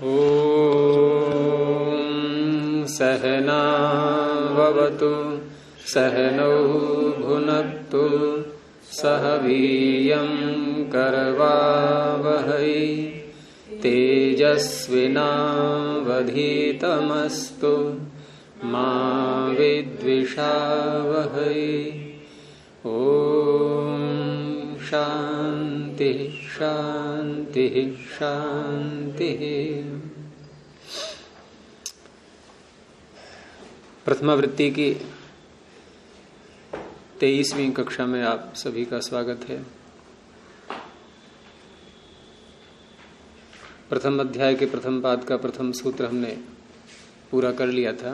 ॐ सहनाववतु सहनौ भुनक्तु सह वीर्यं करवावहै तेजस्विनावधीतमस्तु मा विद्विषावहै। ॐ शांति शांति शांति। प्रथमावृत्ति की 23वीं कक्षा में आप सभी का स्वागत है। प्रथम अध्याय के प्रथम पाद का प्रथम सूत्र हमने पूरा कर लिया था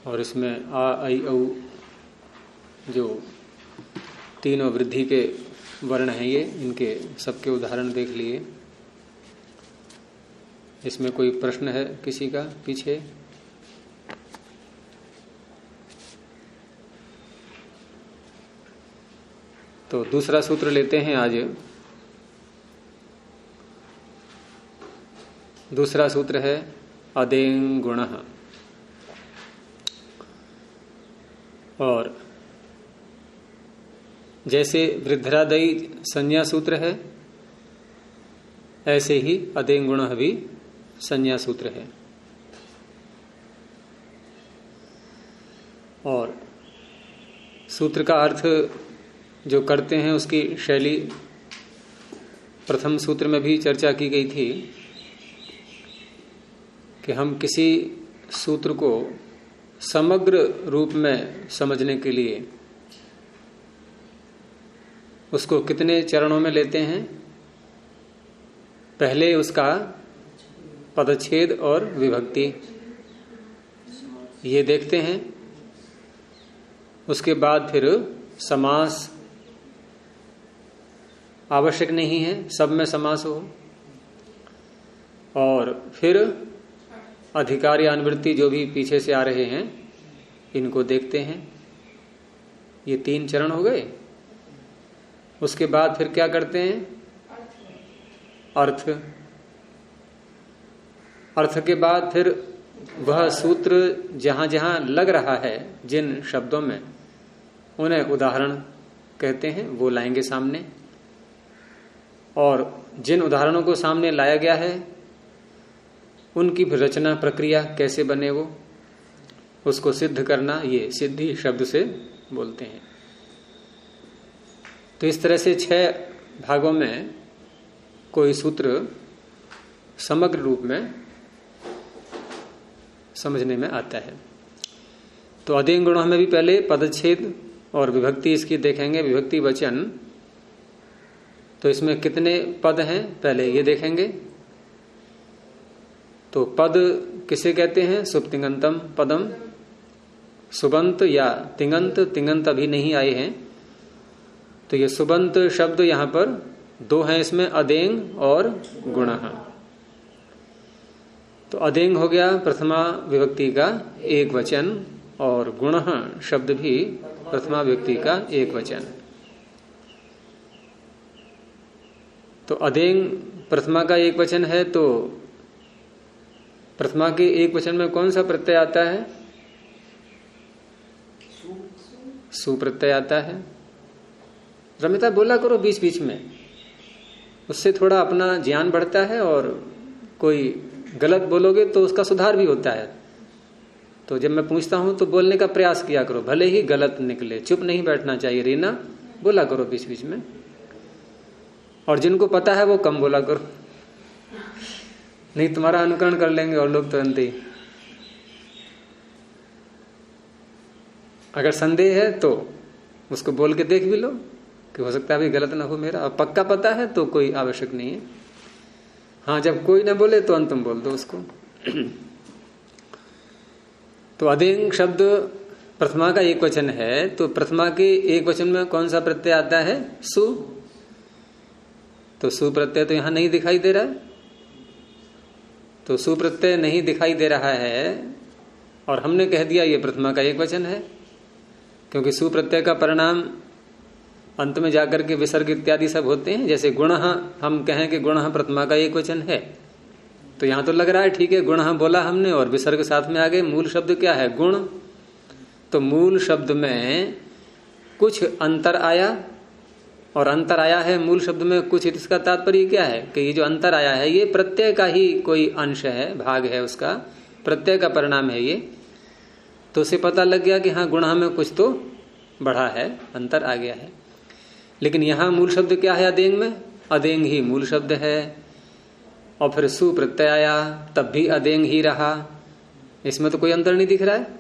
और इसमें आ आई औ जो तीनों वृद्धि के वर्ण हैं ये इनके सबके उदाहरण देख लिए। इसमें कोई प्रश्न है किसी का पीछे? तो दूसरा सूत्र लेते हैं आज। दूसरा सूत्र है अदें गुणः। और जैसे वृद्धरादयी संज्ञा सूत्र है ऐसे ही अदें गुणः भी संज्ञा सूत्र है। और सूत्र का अर्थ जो करते हैं उसकी शैली प्रथम सूत्र में भी चर्चा की गई थी कि हम किसी सूत्र को समग्र रूप में समझने के लिए उसको कितने चरणों में लेते हैं। पहले उसका पदच्छेद और विभक्ति ये देखते हैं, उसके बाद फिर समास आवश्यक नहीं है, सब में समास हो, और फिर अधिकार या अनुवृत्ति जो भी पीछे से आ रहे हैं इनको देखते हैं। ये 3 चरण हो गए। उसके बाद फिर क्या करते हैं? अर्थ। अर्थ के बाद फिर वह सूत्र जहां जहां लग रहा है जिन शब्दों में उन्हें उदाहरण कहते हैं वो लाएंगे सामने, और जिन उदाहरणों को सामने लाया गया है उनकी रचना प्रक्रिया कैसे बने वो उसको सिद्ध करना, ये सिद्धि शब्द से बोलते हैं। तो इस तरह से 6 भागों में कोई सूत्र समग्र रूप में समझने में आता है। तो अदें गुणों में भी पहले पदच्छेद और विभक्ति इसकी देखेंगे, विभक्ति वचन। तो इसमें कितने पद हैं पहले ये देखेंगे। तो पद किसे कहते हैं? सुप्तिंगंतम पदम। सुबंत या तिंगंत, तिंगंत अभी नहीं आए हैं तो ये सुबंत शब्द यहां पर 2 हैं, इसमें अदेंग और गुणः। तो अदेंग हो गया प्रथमा विभक्ति का एक वचन और गुणः शब्द भी प्रथमा विभक्ति का एक वचन। तो अदेंग प्रथमा का एक वचन है तो प्रथमा के एक वचन में कौन सा प्रत्यय आता है? सु प्रत्यय आता है। रमिता बोला करो बीच बीच में, उससे थोड़ा अपना ज्ञान बढ़ता है और कोई गलत बोलोगे तो उसका सुधार भी होता है। तो जब मैं पूछता हूं तो बोलने का प्रयास किया करो, भले ही गलत निकले, चुप नहीं बैठना चाहिए। रीना बोला करो बीच बीच में, और जिनको पता है वो कम बोला करो, नहीं तुम्हारा अनुकरण कर लेंगे और लोग तुरंत ही। अगर संदेह है तो उसको बोल के देख भी लो कि हो सकता है अभी गलत ना हो मेरा, और पक्का पता है तो कोई आवश्यक नहीं है। हाँ, जब कोई ना बोले तो अंतम बोल दो उसको। तो अदेंग शब्द प्रथमा का एक वचन है, तो प्रथमा के एक वचन में कौन सा प्रत्यय आता है? सु। तो सु प्रत्यय तो यहां नहीं दिखाई दे रहा है, तो सु प्रत्यय नहीं दिखाई दे रहा है और हमने कह दिया ये प्रथमा का एक वचन है, क्योंकि सु प्रत्यय का परिणाम अंत में जाकर के विसर्ग इत्यादि सब होते हैं। जैसे गुण, हम कहें कि गुण प्रथमा का एक वचन है, तो यहां तो लग रहा है ठीक है, गुण बोला हमने और विसर्ग साथ में आ गए। मूल शब्द क्या है? गुण। तो मूल शब्द में कुछ अंतर आया, और अंतर आया है मूल शब्द में कुछ, इसका तात्पर्य क्या है कि ये जो अंतर आया है ये प्रत्यय का ही कोई अंश है, भाग है उसका, प्रत्यय का परिणाम है ये। तो उसे पता लग गया कि हाँ गुण में कुछ तो बढ़ा है, अंतर आ गया है। लेकिन यहां मूल शब्द क्या है? अदेंग में अदेंग ही मूल शब्द है, और फिर सु प्रत्यय आया तब भी अदेंग ही रहा, इसमें तो कोई अंतर नहीं दिख रहा है।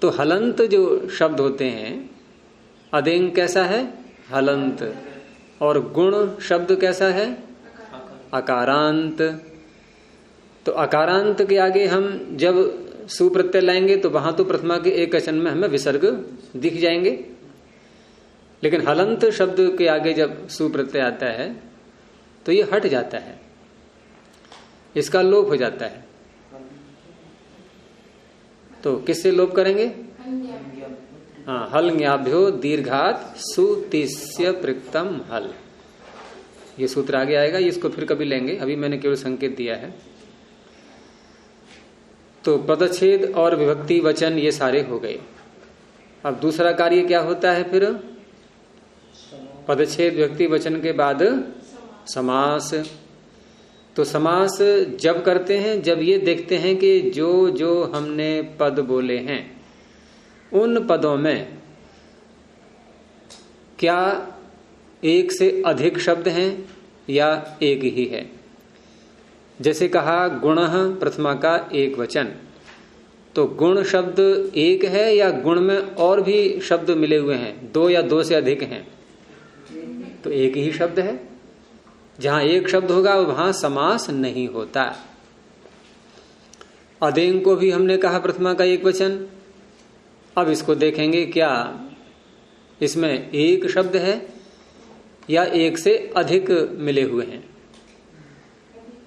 तो हलंत जो शब्द होते हैं, अदेंग कैसा है? हलंत। और गुण शब्द कैसा है? अकारांत। तो अकारांत के आगे हम जब सुप्रत्यय लाएंगे तो वहां तो प्रथमा के एक वचन में हमें विसर्ग दिख जाएंगे, लेकिन हलंत शब्द के आगे जब सुप्रत्यय आता है तो ये हट जाता है, इसका लोप हो जाता है। तो किससे लोप करेंगे? हाँ, हल ज्ञाभ्यो दीर्घात सुतिस्य पृक्तम हल, ये सूत्र आगे आएगा, इसको फिर कभी लेंगे, अभी मैंने केवल संकेत दिया है। तो पदच्छेद और विभक्ति वचन ये सारे हो गए। अब दूसरा कार्य क्या होता है फिर? पदच्छेद विभक्ति वचन के बाद समास। तो समास जब करते हैं जब ये देखते हैं कि जो जो हमने पद बोले हैं उन पदों में क्या एक से अधिक शब्द हैं या एक ही है। जैसे कहा गुणः प्रथमा का एक वचन, तो गुण शब्द एक है या गुण में और भी शब्द मिले हुए हैं, दो या दो से अधिक हैं? तो एक ही शब्द है। जहां एक शब्द होगा वहां समास नहीं होता। अदेंग को भी हमने कहा प्रथमा का एक वचन। अब इसको देखेंगे क्या इसमें एक शब्द है या एक से अधिक मिले हुए हैं।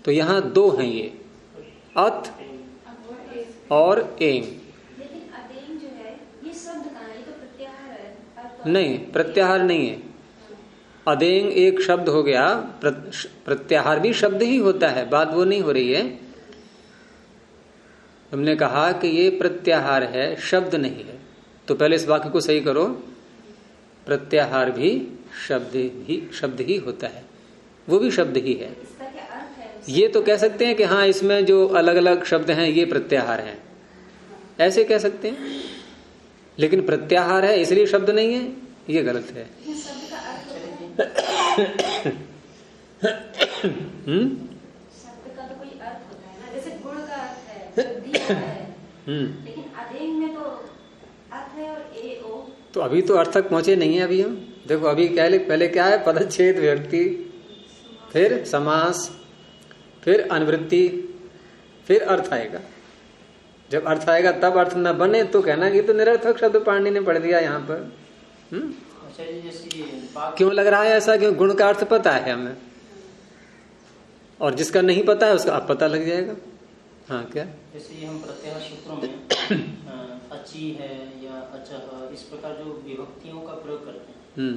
तो यहां दो हैं, ये अत और एंग। लेकिन अदेंग जो है ये शब्द कहां है? ये तो प्रत्याहार है। नहीं, प्रत्याहार नहीं है। अदेंग एक शब्द हो गया, प्रत्याहार भी शब्द ही होता है, बात वो नहीं हो रही है। हमने कहा कि ये प्रत्याहार है, शब्द नहीं है। तो पहले इस वाक्य को सही करो, प्रत्याहार भी शब्द ही होता है, वो भी शब्द ही है। इसका क्या अर्थ है? ये तो कह सकते हैं कि हाँ इसमें जो अलग अलग शब्द हैं ये प्रत्याहार हैं, ऐसे कह सकते हैं। लेकिन प्रत्याहार है इसलिए शब्द नहीं है, ये गलत है। शब्द का अर्थ शब्द का तो कोई अर्थ होता है ना, जैसे गुण का अर्थ है, बुद्धि का है। लेकिन अदेंग में तो अर्थ है और ए ओ। तो अभी तो अर्थ तक पहुंचे नहीं है। अभी हम देखो, अभी पहले क्या है? पदच्छेद विभक्ति, फिर समास, फिर अनुवृत्ति, फिर अर्थ आएगा। जब अर्थ आएगा तब अर्थ न बने तो कहना कि तो निरर्थक शब्द पाणिनि ने पढ़ दिया यहाँ पर। क्यों लग रहा है ऐसा? क्यों? गुण का अर्थ पता है हमें, और जिसका नहीं पता है उसका अब पता लग जाएगा। हाँ, क्या? जैसे हम प्रत्याहार सूत्रों में अची है या अचह, इस प्रकार जो विभक्तियों का प्रयोग करते हैं,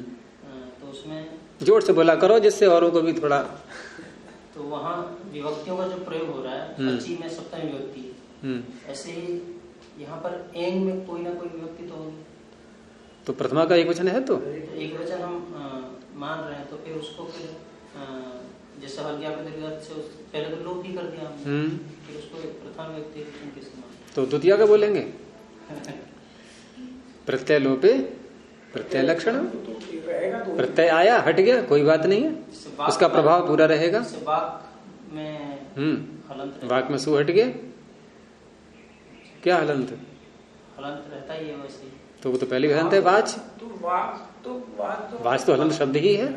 तो उसमें जोर से बोला करो जिससे औरों को भी थोड़ा। तो वहाँ विभक्तियों का जो प्रयोग हो रहा है, अची में सप्तमी विभक्ति, ऐसे ही यहाँ पर एंग में कोई ना कोई विभक्ति तो होगी। तो प्रथमा का एक वचन है, तो एक वचन हम मान रहे हैं, तो फिर उसको फिर जैसे हल्का से पहले तो लोप ही कर दिया हमने, फिर उसको प्रथम व्यक्ति के समान तो द्वितीय का बोलेंगे। प्रत्यय लोपे प्रत्यय लक्षण, प्रत्यय आया हट गया कोई बात नहीं है, उसका प्रभाव पूरा रहेगा। वाक में सु हट गया, क्या हलंत? हलंत रहता ही है वैसे। तो वो तो पहले भी हलंत है। वाच तो हलंत शब्द ही है।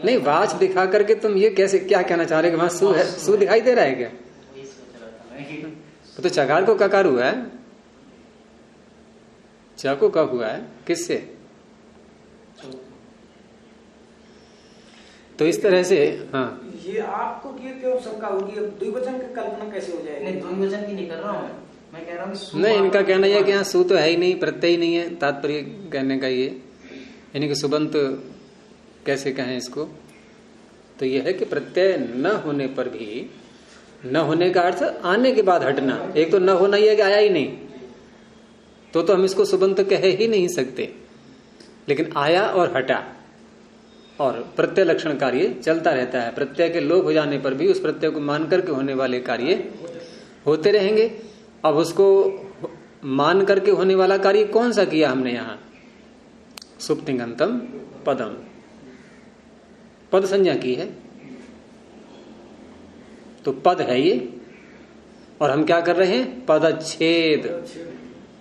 नहीं, वाच दिखा करके तुम ये कैसे क्या कहना चाह रहे कि वहां सु है? सु दिखाई दे रहा है क्या? तो चकार को ककार हुआ है, च को कब हुआ है, किससे? तो इस तरह से हाँ, ये आपको क्यों शंका होगी? द्विवचन की कल्पना कैसे हो जाएगी? नहीं, द्विवचन की नहीं कर रहा हूँ मैं, मैं कह रहा हूँ नहीं, इनका कहना यह कि यहाँ सु तो है ही नहीं, प्रत्यय ही नहीं है, तात्पर्य कहने का ये, यानी कि सुबंत कैसे कहें इसको, तो यह है कि प्रत्यय न होने पर भी, न होने का अर्थ आने के बाद हटना, एक तो न होना ही है कि आया ही नहीं, तो हम इसको सुबंत कह ही नहीं सकते, लेकिन आया और हटा और प्रत्यय लक्षण कार्य चलता रहता है। प्रत्यय के लोप हो जाने पर भी उस प्रत्यय को मान करके होने वाले कार्य होते रहेंगे। अब उसको मान करके होने वाला कार्य कौन सा किया हमने यहां? सुप्तिंगंतम पदम, पद संज्ञा की है, तो पद है ये, और हम क्या कर रहे हैं? पदच्छेद,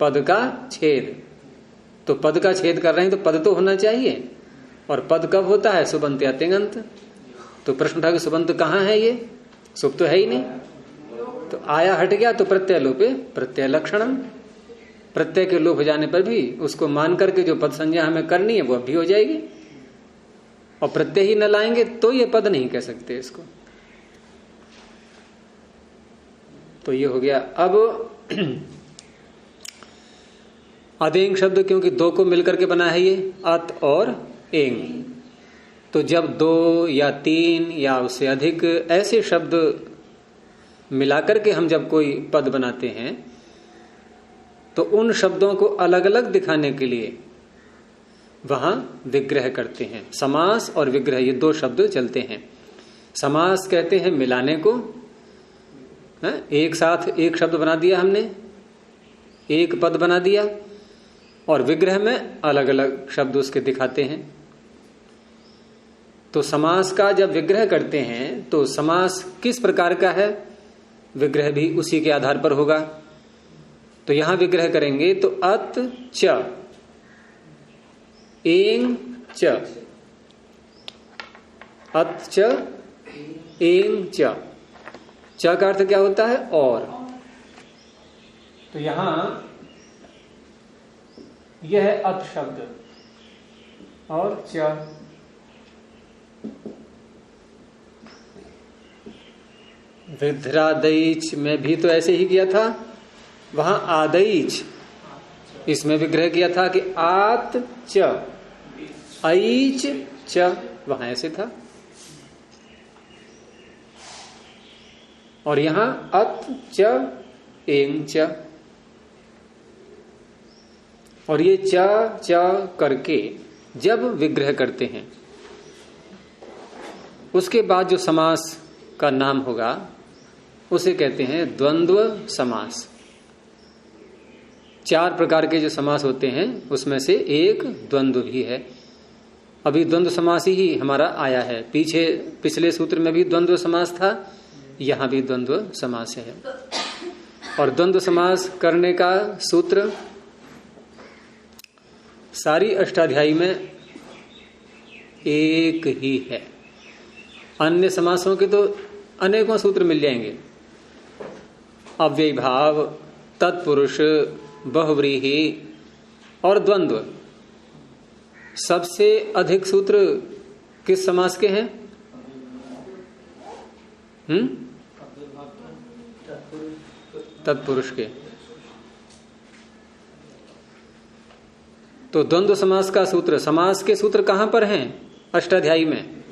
पद का छेद। तो पद का छेद कर रहे हैं तो पद तो होना चाहिए, और पद कब होता है? सुबंत या तिंगंत। तो प्रश्न उठा कि सुबंत कहाँ है? ये सुप तो है ही नहीं, तो आया हट गया तो प्रत्यय लोपे प्रत्यय लक्षणम, प्रत्यय के लोप हो जाने पर भी उसको मान करके जो पद संज्ञा हमें करनी है वो अब भी हो जाएगी, और प्रत्यय ही न लाएंगे तो ये पद नहीं कह सकते इसको। तो ये हो गया। अब अदेंग शब्द क्योंकि दो को मिलकर के बना है ये, अत और एंग, तो जब दो या तीन या उससे अधिक ऐसे शब्द मिलाकर के हम जब कोई पद बनाते हैं तो उन शब्दों को अलग अलग दिखाने के लिए वहां विग्रह करते हैं। समास और विग्रह ये दो शब्द चलते हैं। समास कहते हैं मिलाने को, एक साथ एक शब्द बना दिया हमने, एक पद बना दिया, और विग्रह में अलग अलग शब्द उसके दिखाते हैं। तो समास का जब विग्रह करते हैं तो समास किस प्रकार का है, विग्रह भी उसी के आधार पर होगा। तो यहां विग्रह करेंगे तो अत च एंग च, अत च एंग च, च का अर्थ क्या होता है? और। तो यहां यह है अत शब्द और च, विध्रादैच में भी तो ऐसे ही किया था, वहां आदैच, इसमें विग्रह किया था कि आत च ऐच च, वहां ऐसे था, और यहां अत च एंग च, और ये च च करके जब विग्रह करते हैं उसके बाद जो समास का नाम होगा उसे कहते हैं द्वंद्व समास। चार प्रकार के जो समास होते हैं उसमें से एक द्वंद्व भी है। अभी द्वंद्व समास ही हमारा आया है, पिछले सूत्र में भी द्वंद्व समास था, यहां भी द्वंद्व समास है। और द्वंद्व समास करने का सूत्र सारी अष्टाध्यायी में एक ही है। अन्य समासों के तो अनेकों सूत्र मिल जाएंगे, अव्ययभाव, तत्पुरुष, बहुव्रीहि और द्वंद्व। सबसे अधिक सूत्र किस समास के हैं? तत्पुरुष के। तो द्वंद्व समास का सूत्र, समास के सूत्र कहां पर हैं? अष्टाध्यायी में।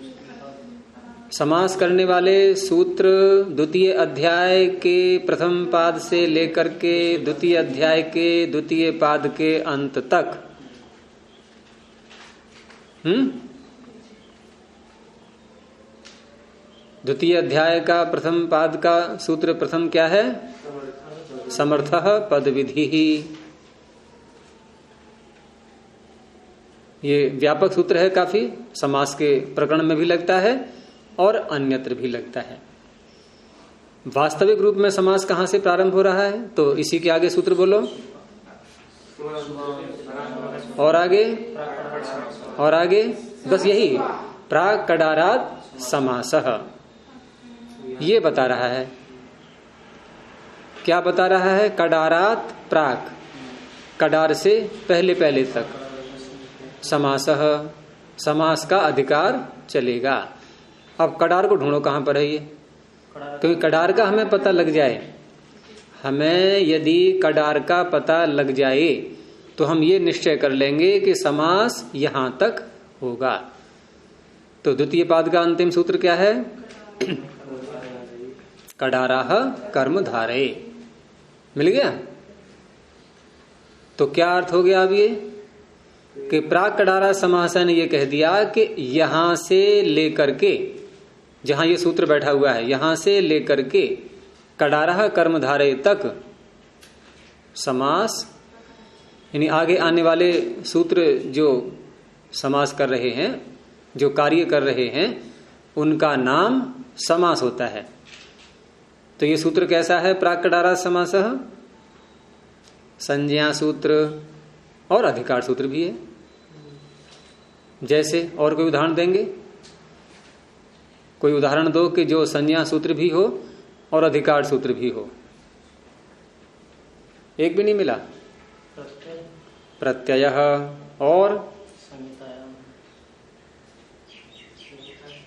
समास करने वाले सूत्र द्वितीय अध्याय के प्रथम पाद से लेकर के द्वितीय अध्याय के द्वितीय पाद के अंत तक। द्वितीय अध्याय का प्रथम पाद का सूत्र प्रथम क्या है? समर्थः पद विधि ही। ये व्यापक सूत्र है काफी, समास के प्रकरण में भी लगता है और अन्यत्र भी लगता है। वास्तविक रूप में समास कहां से प्रारंभ हो रहा है? तो इसी के आगे सूत्र बोलो, और आगे और आगे, बस यही प्राक कडारात समासः, ये बता रहा है। क्या बता रहा है? कडारात प्राक, कडार से पहले पहले तक समासः, समास का अधिकार चलेगा। अब कडार को ढूंढो कहां पर है ये, क्योंकि कडार का हमें पता लग जाए, हमें यदि कडार का पता लग जाए तो हम ये निश्चय कर लेंगे कि समास यहां तक होगा। तो द्वितीय पाद का अंतिम सूत्र क्या है? कडाराह कर्म धारे। मिल गया? तो क्या अर्थ हो गया अब ये कि प्राक कडारा समासन ने ये कह दिया कि यहां से लेकर के, जहां ये सूत्र बैठा हुआ है, यहां से लेकर के कडाराह कर्म धारे तक समास, यानी आगे आने वाले सूत्र जो समास कर रहे हैं, जो कार्य कर रहे हैं, उनका नाम समास होता है। तो ये सूत्र कैसा है? प्राक कडारा समासः, संज्ञा सूत्र और अधिकार सूत्र भी है। जैसे और कोई उदाहरण देंगे? कोई उदाहरण दो कि जो संज्ञा सूत्र भी हो और अधिकार सूत्र भी हो। एक भी नहीं मिला। प्रत्यय और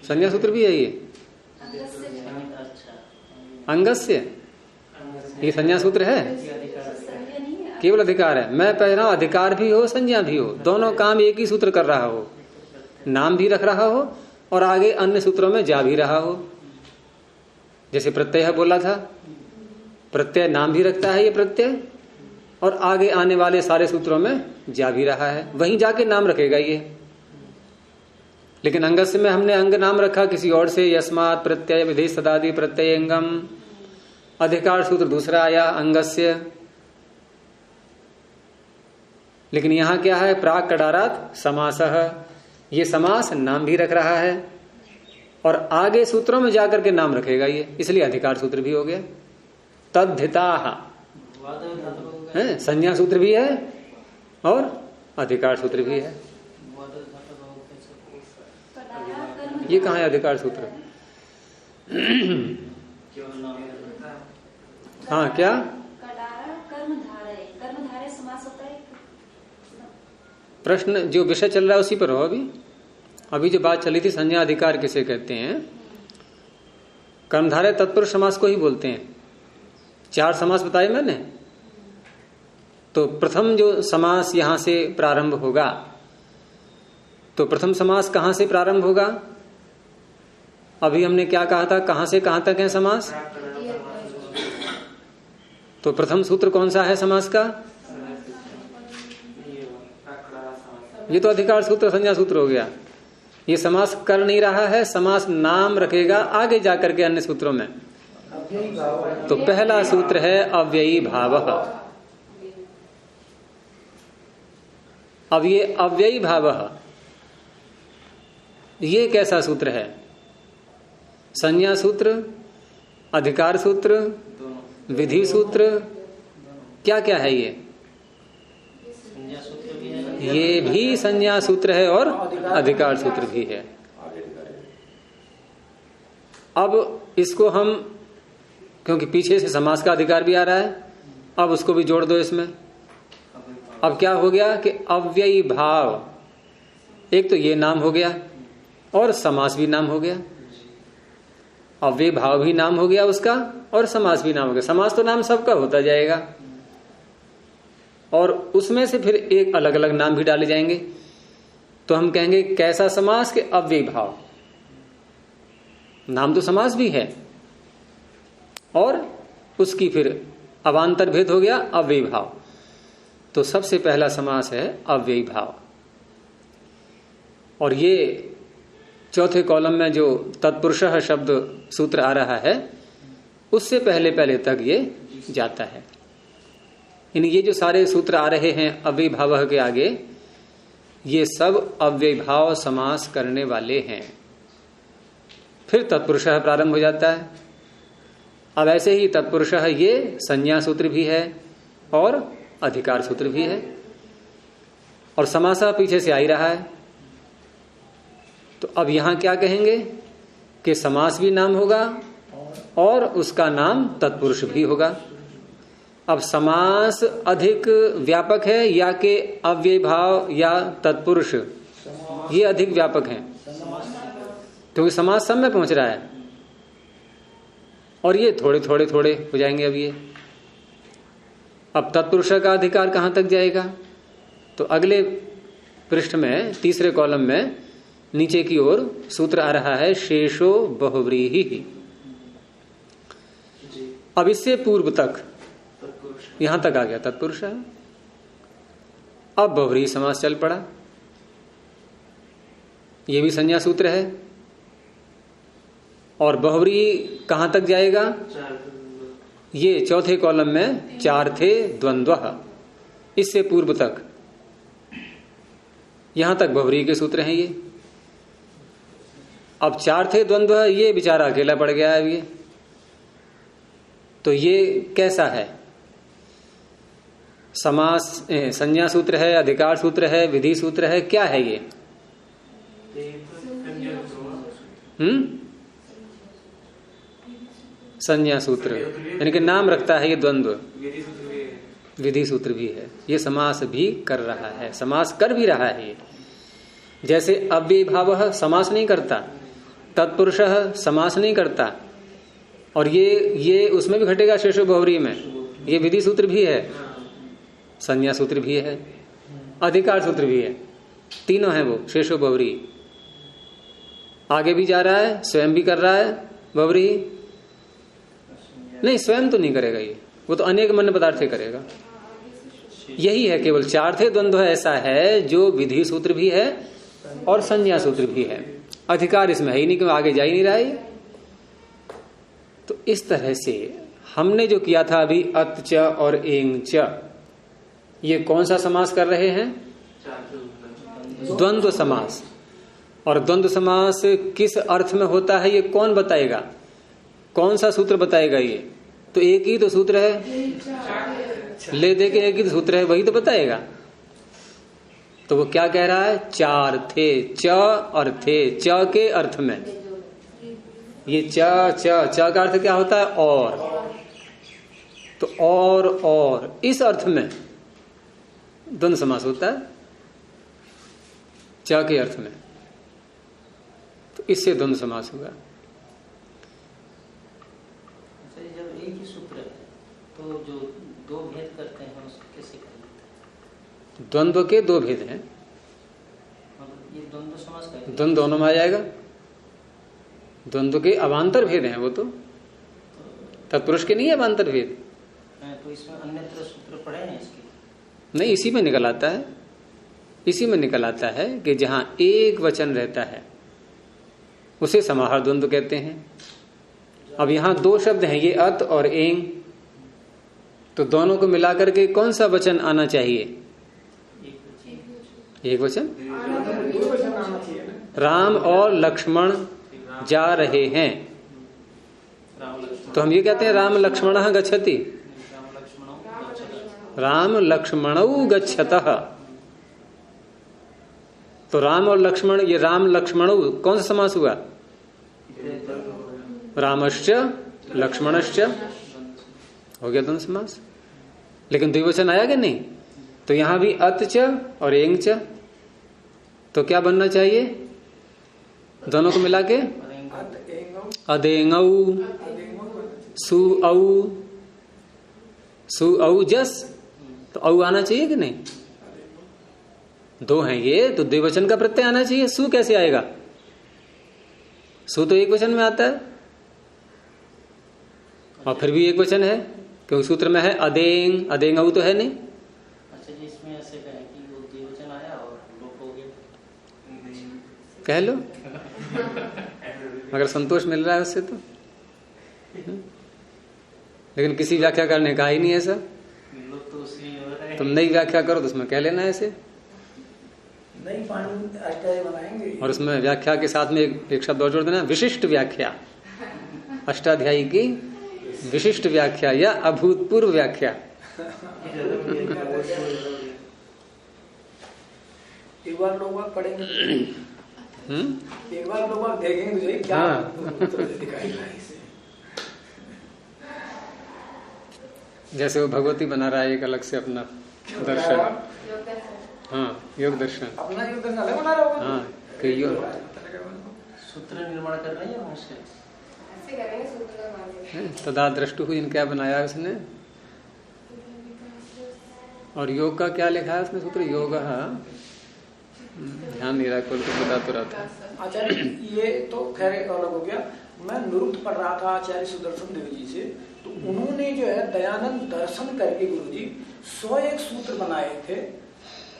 संज्ञा सूत्र भी है ये। अंगस्य, ये संज्ञा सूत्र है, केवल अधिकार है। मैं कह रहा हूं अधिकार भी हो संज्ञा भी हो, दोनों काम एक ही सूत्र कर रहा हो, नाम भी रख रहा हो और आगे अन्य सूत्रों में जा भी रहा हो। जैसे प्रत्यय बोला था, प्रत्यय नाम भी रखता है ये प्रत्यय, और आगे आने वाले सारे सूत्रों में जा भी रहा है, वहीं जाके नाम रखेगा ये। लेकिन अंगस्य में हमने अंग नाम रखा किसी और से, यस्मात् प्रत्यय विधि सदादि प्रत्यय अंगम। अधिकार सूत्र दूसरा आया अंगस्य। लेकिन यहां क्या है? प्राक कडारात समासः, ये समास नाम भी रख रहा है और आगे सूत्रों में जाकर के नाम रखेगा ये, इसलिए अधिकार सूत्र भी हो गया। तद्धिताः, संज्ञा सूत्र भी है और अधिकार सूत्र भी है। ये कहाँ है अधिकार सूत्र? हाँ, क्या प्रश्न जो विषय चल रहा है उसी पर हो। अभी जो बात चली थी संज्ञा अधिकार किसे कहते हैं? कर्मधारय तत्पुरुष समास को ही बोलते हैं। 4 समास बताए मैंने। तो प्रथम जो समास यहां से प्रारंभ होगा, तो प्रथम समास कहां से प्रारंभ होगा? अभी हमने क्या कहा था, कहां से कहां तक है समास? तो प्रथम सूत्र कौन सा है समास का? ये तो अधिकार सूत्र संज्ञा सूत्र हो गया। ये समास कर नहीं रहा है, समास नाम रखेगा आगे जाकर के अन्य सूत्रों में। तो पहला सूत्र है अव्ययी भावः। अब ये अव्ययी भावः, ये कैसा सूत्र है? संज्ञा सूत्र, अधिकार सूत्र, विधि सूत्र, क्या क्या है ये? ये भी संज्ञा सूत्र है और अधिकार सूत्र भी है। अब इसको हम, क्योंकि पीछे से समास का अधिकार भी आ रहा है, अब उसको भी जोड़ दो इसमें। अब क्या हो गया कि अव्ययी भाव, एक तो ये नाम हो गया और समास भी नाम हो गया। अव्ययी भाव भी नाम हो गया उसका और समास भी नाम हो गया। समास तो नाम सबका होता जाएगा और उसमें से फिर एक अलग अलग नाम भी डाले जाएंगे। तो हम कहेंगे कैसा समास के अव्ययी भाव। नाम तो समास भी है और उसकी फिर अवान्तर भेद हो गया अव्ययी भाव। तो सबसे पहला समास है अव्ययी भाव। और ये चौथे कॉलम में जो तत्पुरुषः शब्द सूत्र आ रहा है उससे पहले पहले तक ये जाता है। यानी ये जो सारे सूत्र आ रहे हैं अव्ययी भावः के आगे, ये सब अव्ययी भाव समास करने वाले हैं। फिर तत्पुरुषः प्रारंभ हो जाता है। अब ऐसे ही तत्पुरुषः ये संज्ञा सूत्र भी है और अधिकार सूत्र भी है और समास पीछे से आ ही रहा है। तो अब यहां क्या कहेंगे कि समास भी नाम होगा और उसका नाम तत्पुरुष भी होगा। अब समास अधिक व्यापक है या कि अव्ययी भाव या तत्पुरुष, ये अधिक व्यापक है क्योंकि समास सब में पहुंच रहा है और ये थोड़े थोड़े थोड़े हो जाएंगे। अब ये अब तत्पुरुष का अधिकार कहां तक जाएगा? तो अगले पृष्ठ में तीसरे कॉलम में नीचे की ओर सूत्र आ रहा है शेषो बहुव्रीहि। अब इससे पूर्व तक यहां तक आ गया तत्पुरुष है। अब बहुव्रीहि समास चल पड़ा। ये भी संज्ञा सूत्र है। और बहुव्रीहि कहां तक जाएगा? ये चौथे कॉलम में चार थे द्वंद्व, इससे पूर्व तक यहां तक बहुव्रीहि के सूत्र हैं ये। अब चार थे द्वंद्व, ये बेचारा अकेला पड़ गया है ये। तो ये कैसा है? समास संज्ञा सूत्र है, अधिकार सूत्र है, विधि सूत्र है, क्या है ये? संज्ञा सूत्र, यानी कि नाम रखता है ये द्वंद्व। विधि सूत्र भी है। ये समास भी कर रहा है, समास कर भी रहा है ये। जैसे अव्ययीभावः समास नहीं करता, तत्पुरुषः समास नहीं करता, और ये उसमें भी घटेगा शेषो बहुव्रीहि में। ये विधि सूत्र भी है, संज्ञा सूत्र भी है, अधिकार सूत्र भी है, तीनों है वो शेषो बहुव्रीहि। आगे भी जा रहा है, स्वयं भी कर रहा है बहुव्रीहि। नहीं, स्वयं तो नहीं करेगा ये, वो तो अनेक मन्य पदार्थ करेगा। यही है, केवल चार थे द्वंद्व ऐसा है जो विधि सूत्र भी है और संज्ञा सूत्र भी है। अधिकार इसमें है ही नहीं, क्यों आगे जा ही नहीं रहा है। तो इस तरह से हमने जो किया था अभी अत च और एंग च, ये कौन सा समास कर रहे हैं? द्वंद्व समास। और द्वंद्व समास किस अर्थ में होता है ये कौन बताएगा? कौन सा सूत्र बताएगा? ये तो एक ही तो सूत्र है, ले दे के एक ही तो सूत्र है, वही तो बताएगा। तो वो क्या कह रहा है? चार थे, च और थे, च के अर्थ में। ये च का अर्थ क्या होता है? और। तो और इस अर्थ में द्वंद्व समास होता है, च के अर्थ में। तो इससे द्वंद्व समास होगा। जब एक ही सूत्र है तो जो दो भेद करते हैं उसको कैसे करें? द्वंद्व के दो भेद हैं। ये द्वंद्व समास का द्वंद्व दोनों में आ जाएगा। द्वंद्व के अवान्तर भेद हैं वो तो, तत्पुरुष के नहीं है अवान्तर भेद। तो इसमें अन्यत्र सूत्र पढ़े हैं इसके? नहीं, इसी में निकल आता है। इसी में निकल आता है कि जहां एक वचन रहता है उसे समाहार द्वंद्व कहते हैं। अब यहां दो शब्द हैं, ये अत और एंग, तो दोनों को मिलाकर के कौन सा वचन आना चाहिए? एक वचन। राम और लक्ष्मण जा रहे हैं, तो हम ये कहते हैं राम लक्ष्मणः गच्छति, राम लक्ष्मणौ गच्छतः। तो राम और लक्ष्मण, ये राम लक्ष्मणौ कौन सा समास हुआ? रामश्च लक्ष्मणश्च हो गया द्वंद्व समास। लेकिन द्विवचन आया कि नहीं? तो यहां भी अत च और एंग च, तो क्या बनना चाहिए दोनों को मिला के? अदेंगौ सु जस, तो औ आना चाहिए कि नहीं? दो हैं ये, तो द्विवचन का प्रत्यय आना चाहिए। सु कैसे आएगा? सु तो एक वचन में आता है, और फिर भी एक वचन है क्योंकि सूत्र में है अदेंग, अदेंगौ तो है नहीं। अच्छा जी, इसमें ऐसे कहें कि वो द्विवचन आया और लोप हो गया, कह लो अगर संतोष मिल रहा है उससे तो। लेकिन किसी व्याख्याकार ने कहा ही नहीं ऐसा। लोप तो उसी में हो रहा है। तुम नई व्याख्या करो तो उसमें कह लेना ऐसे, नहीं अष्टाध्यायी बनाएंगे। और उसमें व्याख्या के साथ में एक शब्द और जोड़ देना, विशिष्ट व्याख्या। अष्टाध्यायी की विशिष्ट व्याख्या या अभूतपूर्व व्याख्या। एक बार लोग पढ़ेंगे, एक बार लोग देखेंगे तो क्या दिखाएगा इसे। जैसे वो भगवती बना रहा है एक अलग से अपना दर्शन। हाँ, योग दर्शन अपना योग दर्शन अलग बना रहा होगा। हाँ, कि योग सूत्र निर्माण कर रहे हैं उससे तदा दृष्टु हुई, क्या बनाया उसने? और योग का क्या लिखा है उसमें सूत्र? योग ध्यान नहीं रहा, कुल को बता तो रहा था। आचार्य ये तो खैर अलग हो गया। मैं निरुक्त पढ़ रहा था आचार्य सुदर्शन देव जी से, तो उन्होंने जो है दयानंद दर्शन करके गुरुजी 101 सूत्र बनाए थे,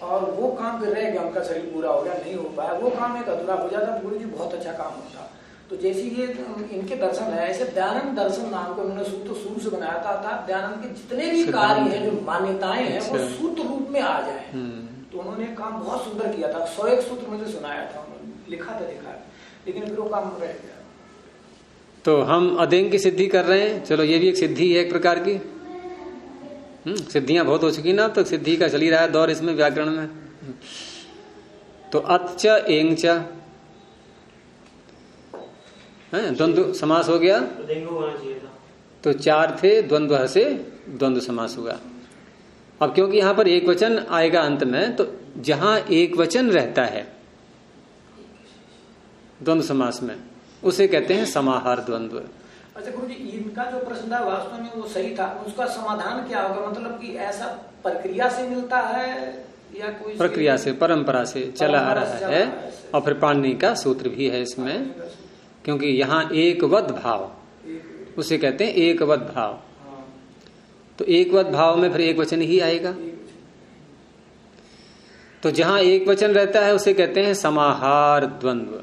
और वो काम कर रहे हैं कि उनका शरीर पूरा हो गया, नहीं हो पाया, वो काम एक अधूरा हो जाता, गुरुजी बहुत अच्छा काम होता। तो जैसे ये इनके दर्शन है, ऐसे दयानंद दर्शन नाम को उन्होंने सूत्र शुरू से बनाया था, दयानंद के जितने भी कार्य हैं, जो मान्यताएं हैं, वो सूत्र रूप में आ जाए। तो उन्होंने काम बहुत सुंदर किया था। 101 सूत्र मुझे सुनाया था, उन्होंने लिखा था, लेकिन फिर वो काम रह गया। तो हम अदेंग की सिद्धि कर रहे हैं, चलो ये भी एक सिद्धि है एक प्रकार की। सिद्धियां बहुत हो चुकी ना, तो सिद्धि का चल ही रहा है दौर इसमें व्याकरण में। तो अच एंग द्वंद्व समास हो गया, तो 4 थे, द्वंद्व से द्वंद्व समास हुआ। अब क्योंकि यहां पर एक वचन आएगा अंत में, तो जहां एक वचन रहता है द्वंद्व समास में, उसे कहते हैं समाहार द्वंद्व। अच्छा गुरुजी, इनका जो प्रश्न था वास्तव में वो सही था, उसका समाधान क्या होगा? मतलब कि ऐसा प्रक्रिया से मिलता है या कोई प्रक्रिया से, परंपरा से चला आ रहा है, और फिर पाणिनि का सूत्र भी है इसमें, क्योंकि यहाँ एकवद भाव, उसे कहते हैं एकवद भाव। तो एकवद भाव में फिर एक वचन ही आएगा, तो जहां एक वचन रहता है उसे कहते हैं समाहार द्वंद्व।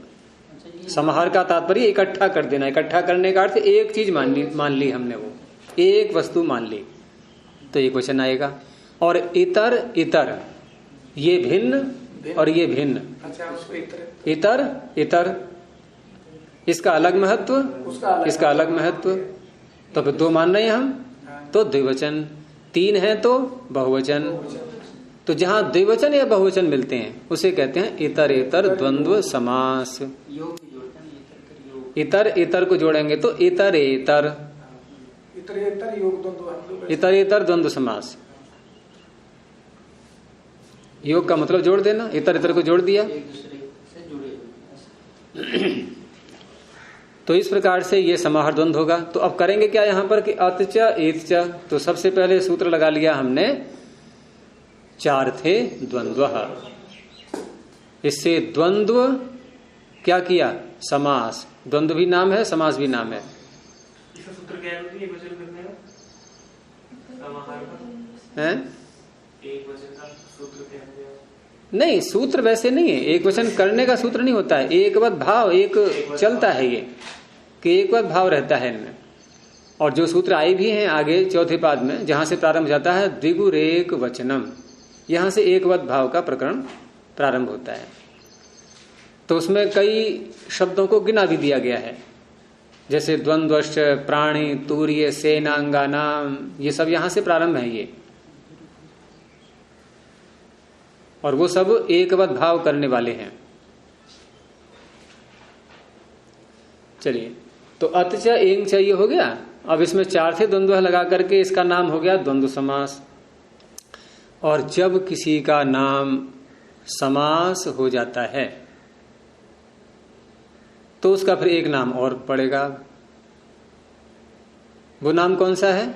समाहार का तात्पर्य इकट्ठा कर देना, इकट्ठा करने का अर्थ एक चीज मान ली हमने, वो एक वस्तु मान ली, तो एक वचन आएगा। और इतर इतर, ये भिन्न और ये भिन्न, इतर इतर, इसका अलग महत्व, इसका अलग महत्व, तो फिर 2 मान रहे हैं हम, तो द्विवचन। 3 है तो बहुवचन। तो जहां द्विवचन या बहुवचन मिलते हैं उसे कहते हैं इतर इतर द्वंद्व समास। इतर इतर को जोड़ेंगे तो इतर इतर, इतर इतर द्वंद्व समास। योग का मतलब जोड़ देना, इतर इतर को जोड़ दिया। तो इस प्रकार से ये समाहार द्वंद्व होगा। तो अब करेंगे क्या यहाँ पर कि अतच एतच, तो सबसे पहले सूत्र लगा लिया हमने, 4 थे द्वंद्व, इससे द्वंद्व क्या किया? समास। द्वंद्व भी नाम है, समास भी नाम है। इसका सूत्र क्या है? एक वचन करने का समाहार हैं? एक वचन का सूत्र क्या है? नहीं, सूत्र वैसे नहीं है, एक वचन करने का सूत्र नहीं होता है, एकवद भाव, एक चलता है ये, कि एकवद भाव रहता है इनमें। और जो सूत्र आए भी हैं आगे चौथे पाद में, जहां से प्रारंभ जाता है द्विगुरेक वचनम, यहां से एकवद भाव का प्रकरण प्रारंभ होता है। तो उसमें कई शब्दों को गिना भी दिया गया है, जैसे द्वंद्वश्च, प्राणी, तूर्य, सेनांगानाम, ये सब यहां से प्रारंभ है ये, और वो सब एकवद भाव करने वाले हैं। चलिए, तो अतच एंग चाहिए हो गया। अब इसमें 4 थे द्वंद्व लगा करके इसका नाम हो गया द्वंद्व समास। और जब किसी का नाम समास हो जाता है तो उसका फिर एक नाम और पड़ेगा। वो नाम कौन सा है?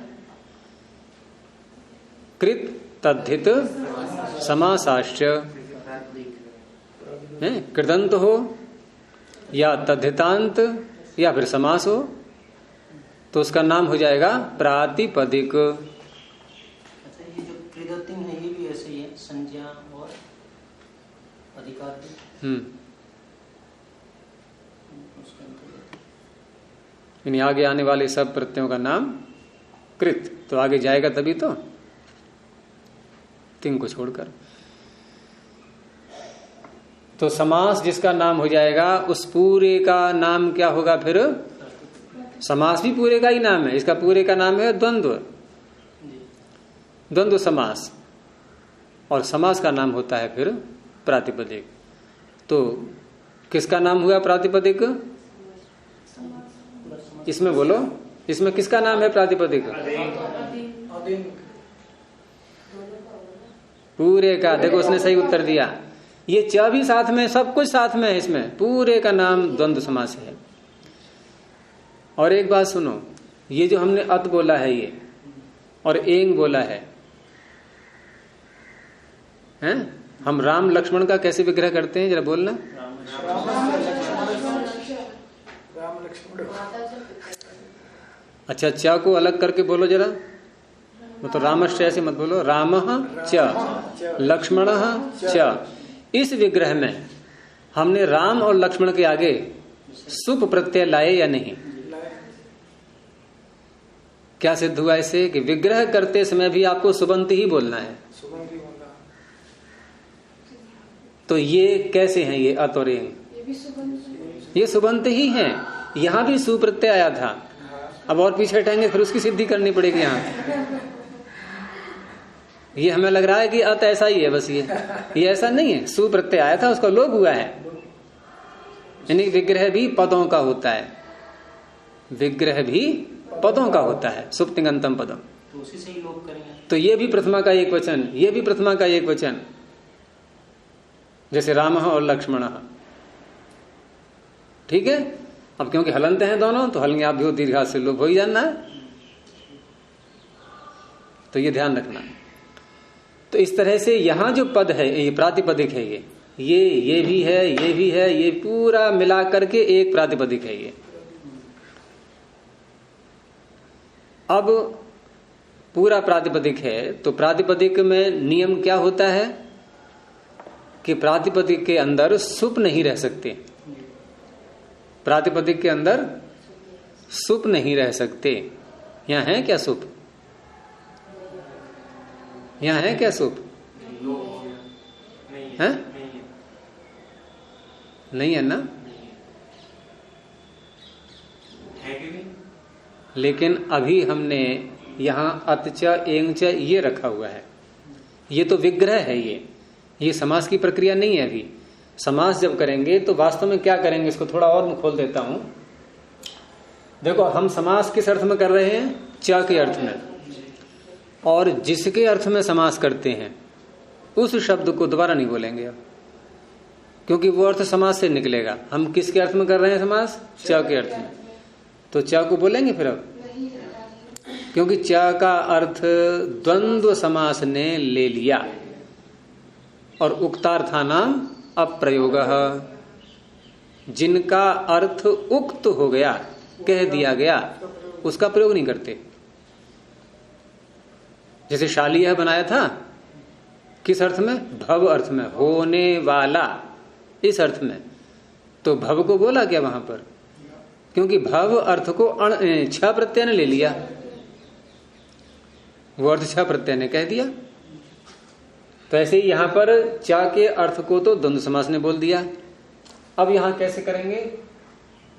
कृत तद्धित समासाश्च। कृदंत हो या तद्धितांत या फिर समास हो, तो उसका नाम हो जाएगा प्रातिपदिक। अच्छा, ये जो कृदंतिम है ये भी ऐसे ही है, संज्ञा और अधिकार। यानी आगे आने वाले सब प्रत्ययों का नाम कृत, तो आगे जाएगा तभी तो, तिंग को छोड़कर। तो समास जिसका नाम हो जाएगा उस पूरे का नाम क्या होगा? फिर समास भी पूरे का ही नाम है, इसका पूरे का नाम है द्वंद्व, द्वंद्व समास। और समास का नाम होता है फिर प्रातिपदिक। तो किसका नाम हुआ प्रातिपदिक? इसमें बोलो, इसमें किसका नाम है प्रातिपदिक? पूरे का। देखो उसने सही उत्तर दिया। ये च भी साथ में, सब कुछ साथ में है, इसमें पूरे का नाम द्वंद्व समास है। और एक बात सुनो, ये जो हमने अत बोला है ये और एंग बोला है, हैं? हम राम लक्ष्मण का कैसे विग्रह करते हैं, जरा बोलना। राम लक्ष्मण। अच्छा, च को अलग करके बोलो जरा। वो तो रामश्च ऐसे मत बोलो, रामः च लक्ष्मणः च। इस विग्रह में हमने राम और लक्ष्मण के आगे सुप प्रत्यय लाए या नहीं? क्या सिद्ध हुआ इससे कि विग्रह करते समय भी आपको सुबंत ही बोलना है। तो ये कैसे हैं ये अत और एंग? ये सुबंत ही हैं। यहां भी सुप्रत्यय आया था। अब और पीछे हटाएंगे फिर उसकी सिद्धि करनी पड़ेगी। यहाँ ये हमें लग रहा है कि अत ऐसा ही है, बस ये ऐसा नहीं है। सुप्रत्यय आया था, उसका लोप हुआ है। यानी विग्रह भी पदों का होता है, विग्रह भी पदों का होता है। सुप्तिंगंतम पदम, तो उसी से ही लोप करेंगे। तो ये भी प्रथमा का एक वचन, ये भी प्रथमा का एक वचन, जैसे रामः और लक्ष्मणः। ठीक है। अब क्योंकि हलंत हैं दोनों, तो हलंगे आप भी दीर्घा से लोप हो ही जाना है, तो ये ध्यान रखना। तो इस तरह से यहां जो पद है, ये प्रातिपदिक है, ये भी है, ये भी है, ये पूरा मिला करके एक प्रातिपदिक है ये। अब पूरा प्रातिपदिक है, तो प्रातिपदिक में नियम क्या होता है कि प्रातिपदिक के अंदर सुप नहीं रह सकते। प्रातिपदिक के अंदर सुप नहीं रह सकते। यहां है क्या सुप? यहां है क्या सुप? है? नहीं है ना? लेकिन अभी हमने यहां अतच एंगच ये रखा हुआ है। ये तो विग्रह है, ये समास की प्रक्रिया नहीं है। अभी समास जब करेंगे तो वास्तव में क्या करेंगे, इसको थोड़ा और मैं खोल देता हूं। देखो, हम समास किस अर्थ में कर रहे हैं? च के अर्थ में। और जिसके अर्थ में समास करते हैं उस शब्द को दोबारा नहीं बोलेंगे अब, क्योंकि वो अर्थ समास से निकलेगा। हम किसके अर्थ में कर रहे हैं समास? च के अर्थ में। तो च को बोलेंगे फिर अब, क्योंकि च का अर्थ द्वंद्व समास ने ले लिया और उक्तार्थानाम अप्रयोग, जिनका अर्थ उक्त हो गया, कह दिया गया, उसका प्रयोग नहीं करते। जैसे शालीय बनाया था, किस अर्थ में? भव अर्थ में, होने वाला, इस अर्थ में। तो भव को बोला क्या वहां पर? क्योंकि भव अर्थ को छ प्रत्यय ने ले लिया, वो अर्थ छ प्रत्यय ने कह दिया। तो ऐसे ही यहां पर चा के अर्थ को तो द्वंद्व समास ने बोल दिया। अब यहां कैसे करेंगे?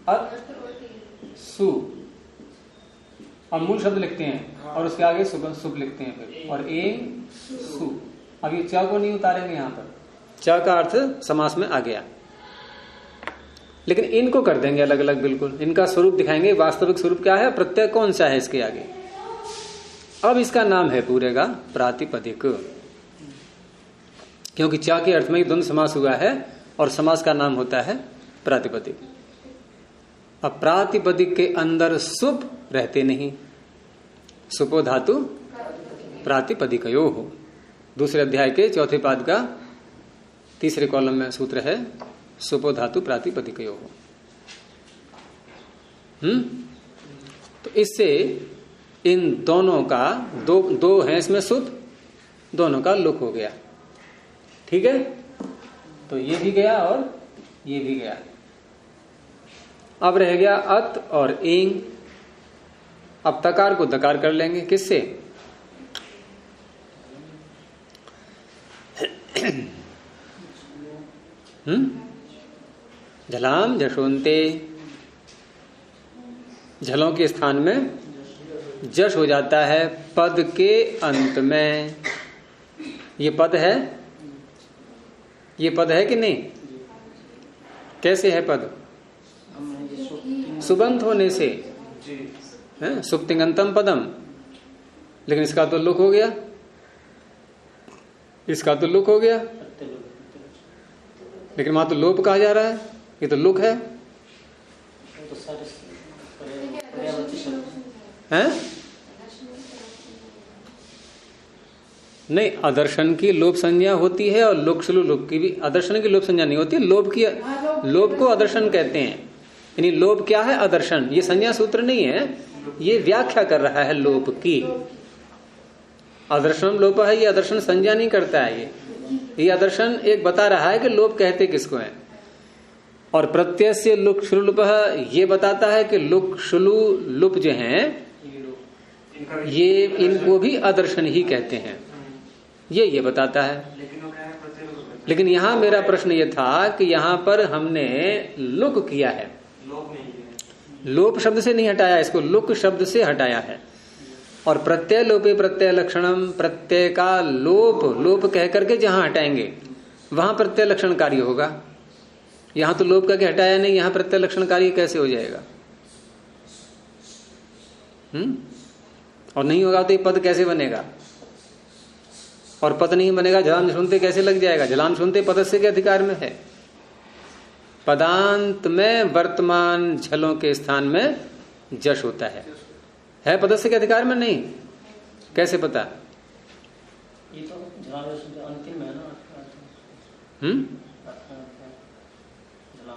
अत सु, अब मूल शब्द लिखते हैं और उसके आगे सुप लिखते हैं फिर, और एंग सु। अब ये चा को नहीं उतारेंगे यहां पर, चा का अर्थ समास में आ गया, लेकिन इनको कर देंगे अलग अलग। बिल्कुल इनका स्वरूप दिखाएंगे। वास्तविक स्वरूप क्या है, प्रत्यय कौन सा है इसके आगे। अब इसका नाम है पूरे का प्रातिपदिक, क्योंकि चा के अर्थ में द्वंद्व समास हुआ है और समास का नाम होता है प्रातिपदिक। अब प्रातिपदिक के अंदर सुप रहते नहीं। सुपो धातु प्रातिपदिकयो हो। दूसरे अध्याय के चौथे पाद का तीसरे कॉलम में सूत्र है, सुपो धातु प्रातिपदिकयो हो। तो इससे इन दोनों का दो है इसमें सुप, दोनों का लुक हो गया। ठीक है, तो ये भी गया और ये भी गया। अब रह गया अत और एंग। अब तकार को दकार कर लेंगे, किससे? झलाम जशोन्ते, झलों के स्थान में जश हो जाता है पद के अंत में। ये पद है, ये पद है कि नहीं? कैसे है पद? सुबंत होने से, सुप्तिंगंतम पदम। लेकिन इसका तो लुक हो गया, इसका तो लुक हो गया, लेकिन वहां तो लोप कहा जा रहा है, ये तो लुक है। हैं? नहीं, अदर्शन की लोप संज्ञा होती है और लोक शुलु लोप की भी। अदर्शन की लोप संज्ञा नहीं होती, लोप की, लोप को अदर्शन कहते हैं। यानी लोप क्या है? अदर्शन। ये संज्ञा सूत्र नहीं है, ये व्याख्या कर रहा है लोप की। अदर्शन लोप है, ये अदर्शन संज्ञा नहीं करता है। ये अदर्शन एक बता रहा है कि लोप कहते किसको है। और प्रत्यय से लुक शुलु लुप ये बताता है कि लुक शुलु लुप जो हैं ये इनको भी अदर्शन ही कहते हैं, ये बताता है। लेकिन यहां मेरा प्रश्न ये था कि यहां पर हमने लुक किया है, लोप शब्द से नहीं हटाया, इसको लुक शब्द से हटाया है। और प्रत्यय लोपे प्रत्यय लक्षणम, प्रत्यय का लोप कह करके जहां हटाएंगे वहां प्रत्यय लक्षण कार्य होगा। यहां तो लोप करके हटाया नहीं, यहां प्रत्यय लक्षण कार्य कैसे हो जाएगा? और नहीं होगा तो ये पद कैसे बनेगा? और पद नहीं बनेगा, जलाम सुनते कैसे लग जाएगा? जलाम सुनते पदस्य के अधिकार में है। पदांत में वर्तमान झलों के स्थान में जश होता है पदस्य के अधिकार में? नहीं, कैसे पता? ये तो अंतिम है ना,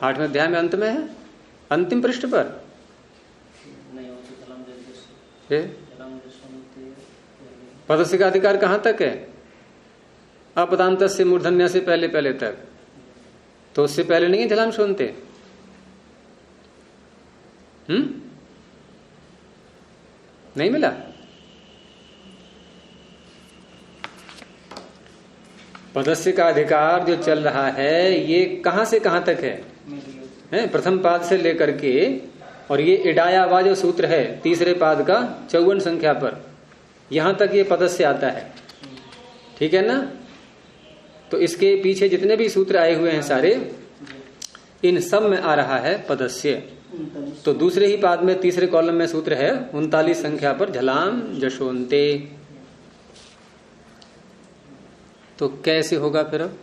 8वें अध्याय में अंत में है, अंतिम पृष्ठ पर नहीं पदस्य का अधिकार कहां तक है? अपदांत से मूर्धन्य से पहले तक, तो उससे पहले नहीं है झलाम सुनते। नहीं मिला? पदस्य का अधिकार जो चल रहा है ये कहां से कहां तक है? प्रथम पाद से लेकर के, और ये इडाया हुआ जो सूत्र है तीसरे पाद का 54 संख्या पर, यहां तक ये पदस्य आता है। ठीक है ना? तो इसके पीछे जितने भी सूत्र आए हुए हैं सारे, इन सब में आ रहा है पदस्य। तो दूसरे ही पाद में तीसरे कॉलम में सूत्र है 39 संख्या पर, झलाम जशोन्ते। तो कैसे होगा फिर? अब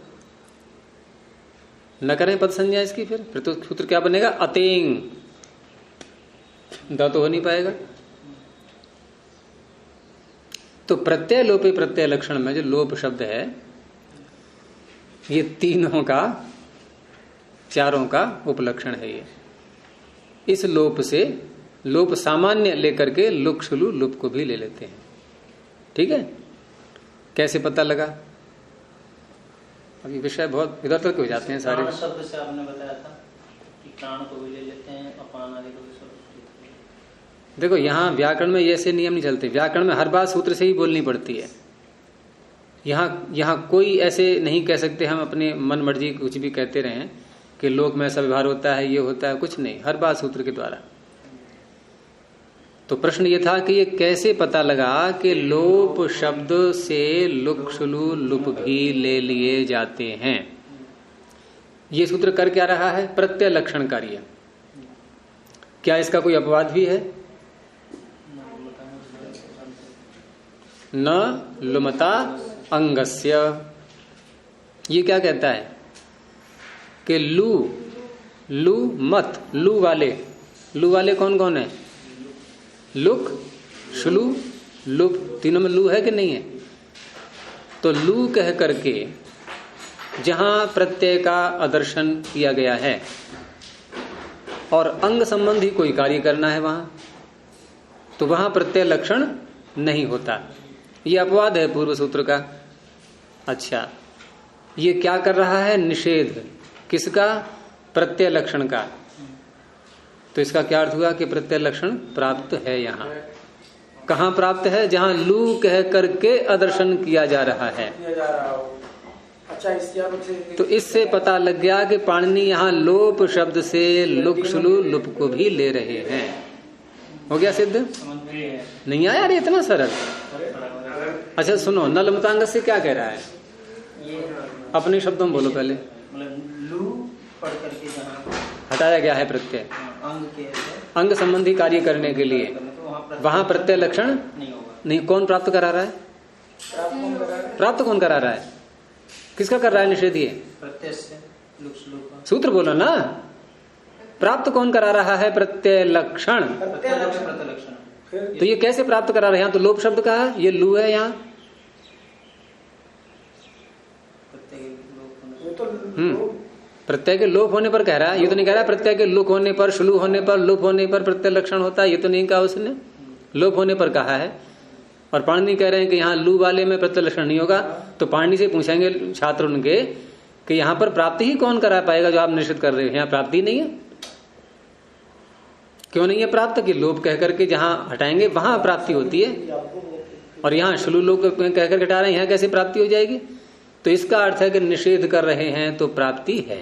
न करें पद संज्ञा इसकी, फिर तो सूत्र क्या बनेगा? अतेंग, द तो हो नहीं पाएगा। तो प्रत्यय लोपे प्रत्यय लक्षण में जो लोप शब्द है, ये तीनों का, चारों का उपलक्षण है। ये इस लोप से लोप सामान्य लेकर के लुक शुलु लुप को भी ले लेते हैं। ठीक है? कैसे पता लगा? अभी विषय बहुत इधर तक हो जाते हैं सारे। प्राण शब्द से आपने बताया था कि प्राण को भी ले लेते हैं, अपान आदि को भी सब। देखो यहाँ व्याकरण में ऐसे नियम नहीं चलते, व्याकरण में हर बात सूत्र से ही बोलनी पड़ती है। यहाँ कोई ऐसे नहीं कह सकते हम अपने मन मर्जी कुछ भी कहते रहे कि लोक में ऐसा व्यवहार होता है, ये होता है, कुछ नहीं, हर बात सूत्र के द्वारा। तो प्रश्न ये था कि ये कैसे पता लगा कि लोप शब्द से लुक शुलु लुप भी ले लिए जाते हैं? ये सूत्र कर क्या रहा है? प्रत्यय लक्षण कार्य। क्या इसका कोई अपवाद भी है? न लुमता अंगस्य। ये क्या कहता है कि लू मत, लू वाले कौन कौन है? लुक, शुलु, लुप, तीनों में लू है कि नहीं है? तो लू कह करके जहां प्रत्यय का आदर्शन किया गया है और अंग संबंधी कोई कार्य करना है वहां, तो वहां प्रत्यय लक्षण नहीं होता। ये अपवाद है पूर्व सूत्र का। अच्छा, ये क्या कर रहा है? निषेध। किसका? प्रत्यय लक्षण का। तो इसका क्या अर्थ हुआ कि प्रत्यय लक्षण प्राप्त है। यहाँ कहाँ प्राप्त है? जहां लू कह करके आदर्शन किया जा रहा है। अच्छा, तो इससे पता लग गया कि पाणिनि यहाँ लोप शब्द से लुक शुलु लुप को भी ले रहे हैं। हो गया सिद्ध? नहीं आया? अरे इतना सरल। अच्छा सुनो, नल मतांग से क्या कह रहा है? अपने शब्दों में बोलो पहले। लू पढ़ करके जहाँ हटाया गया है प्रत्यय अंग संबंधी कार्य करने के लिए, वहां प्रत्यय लक्षण नहीं। कौन प्राप्त करा रहा है? प्राप्त कौन करा रहा है? किसका कर रहा है निषेध? ये प्रत्यय से सूत्र बोलो ना। प्राप्त कौन करा रहा है? प्रत्यय लक्षण। तो ये कैसे प्राप्त करा रहे हैं? यहाँ तो लोप शब्द का है, ये लू है यहाँ। प्रत्यय के लोप होने पर कह रहा है, ये तो नहीं कह रहा प्रत्यय के लुक होने पर, श्लू होने पर, लुप होने पर प्रत्यय लक्षण होता है, ये तो नहीं कहा उसने, लोप होने पर कहा है। और पाणिनि कह रहे हैं कि यहाँ लू वाले में प्रत्यय लक्षण नहीं होगा। तो पाणिनि से पूछेंगे छात्र उनके कि यहाँ पर प्राप्ति ही कौन करा पाएगा जो आप निश्चित कर रहे हो, यहाँ प्राप्ति नहीं है। क्यों नहीं है प्राप्त? कि लोप कह करके जहां हटाएंगे वहां प्राप्ति होती है, और यहाँ श्लू लोप कह करके हटा रहे हैं, यहाँ कैसे प्राप्ति हो जाएगी? तो इसका अर्थ है कि निषेध कर रहे हैं तो प्राप्ति है।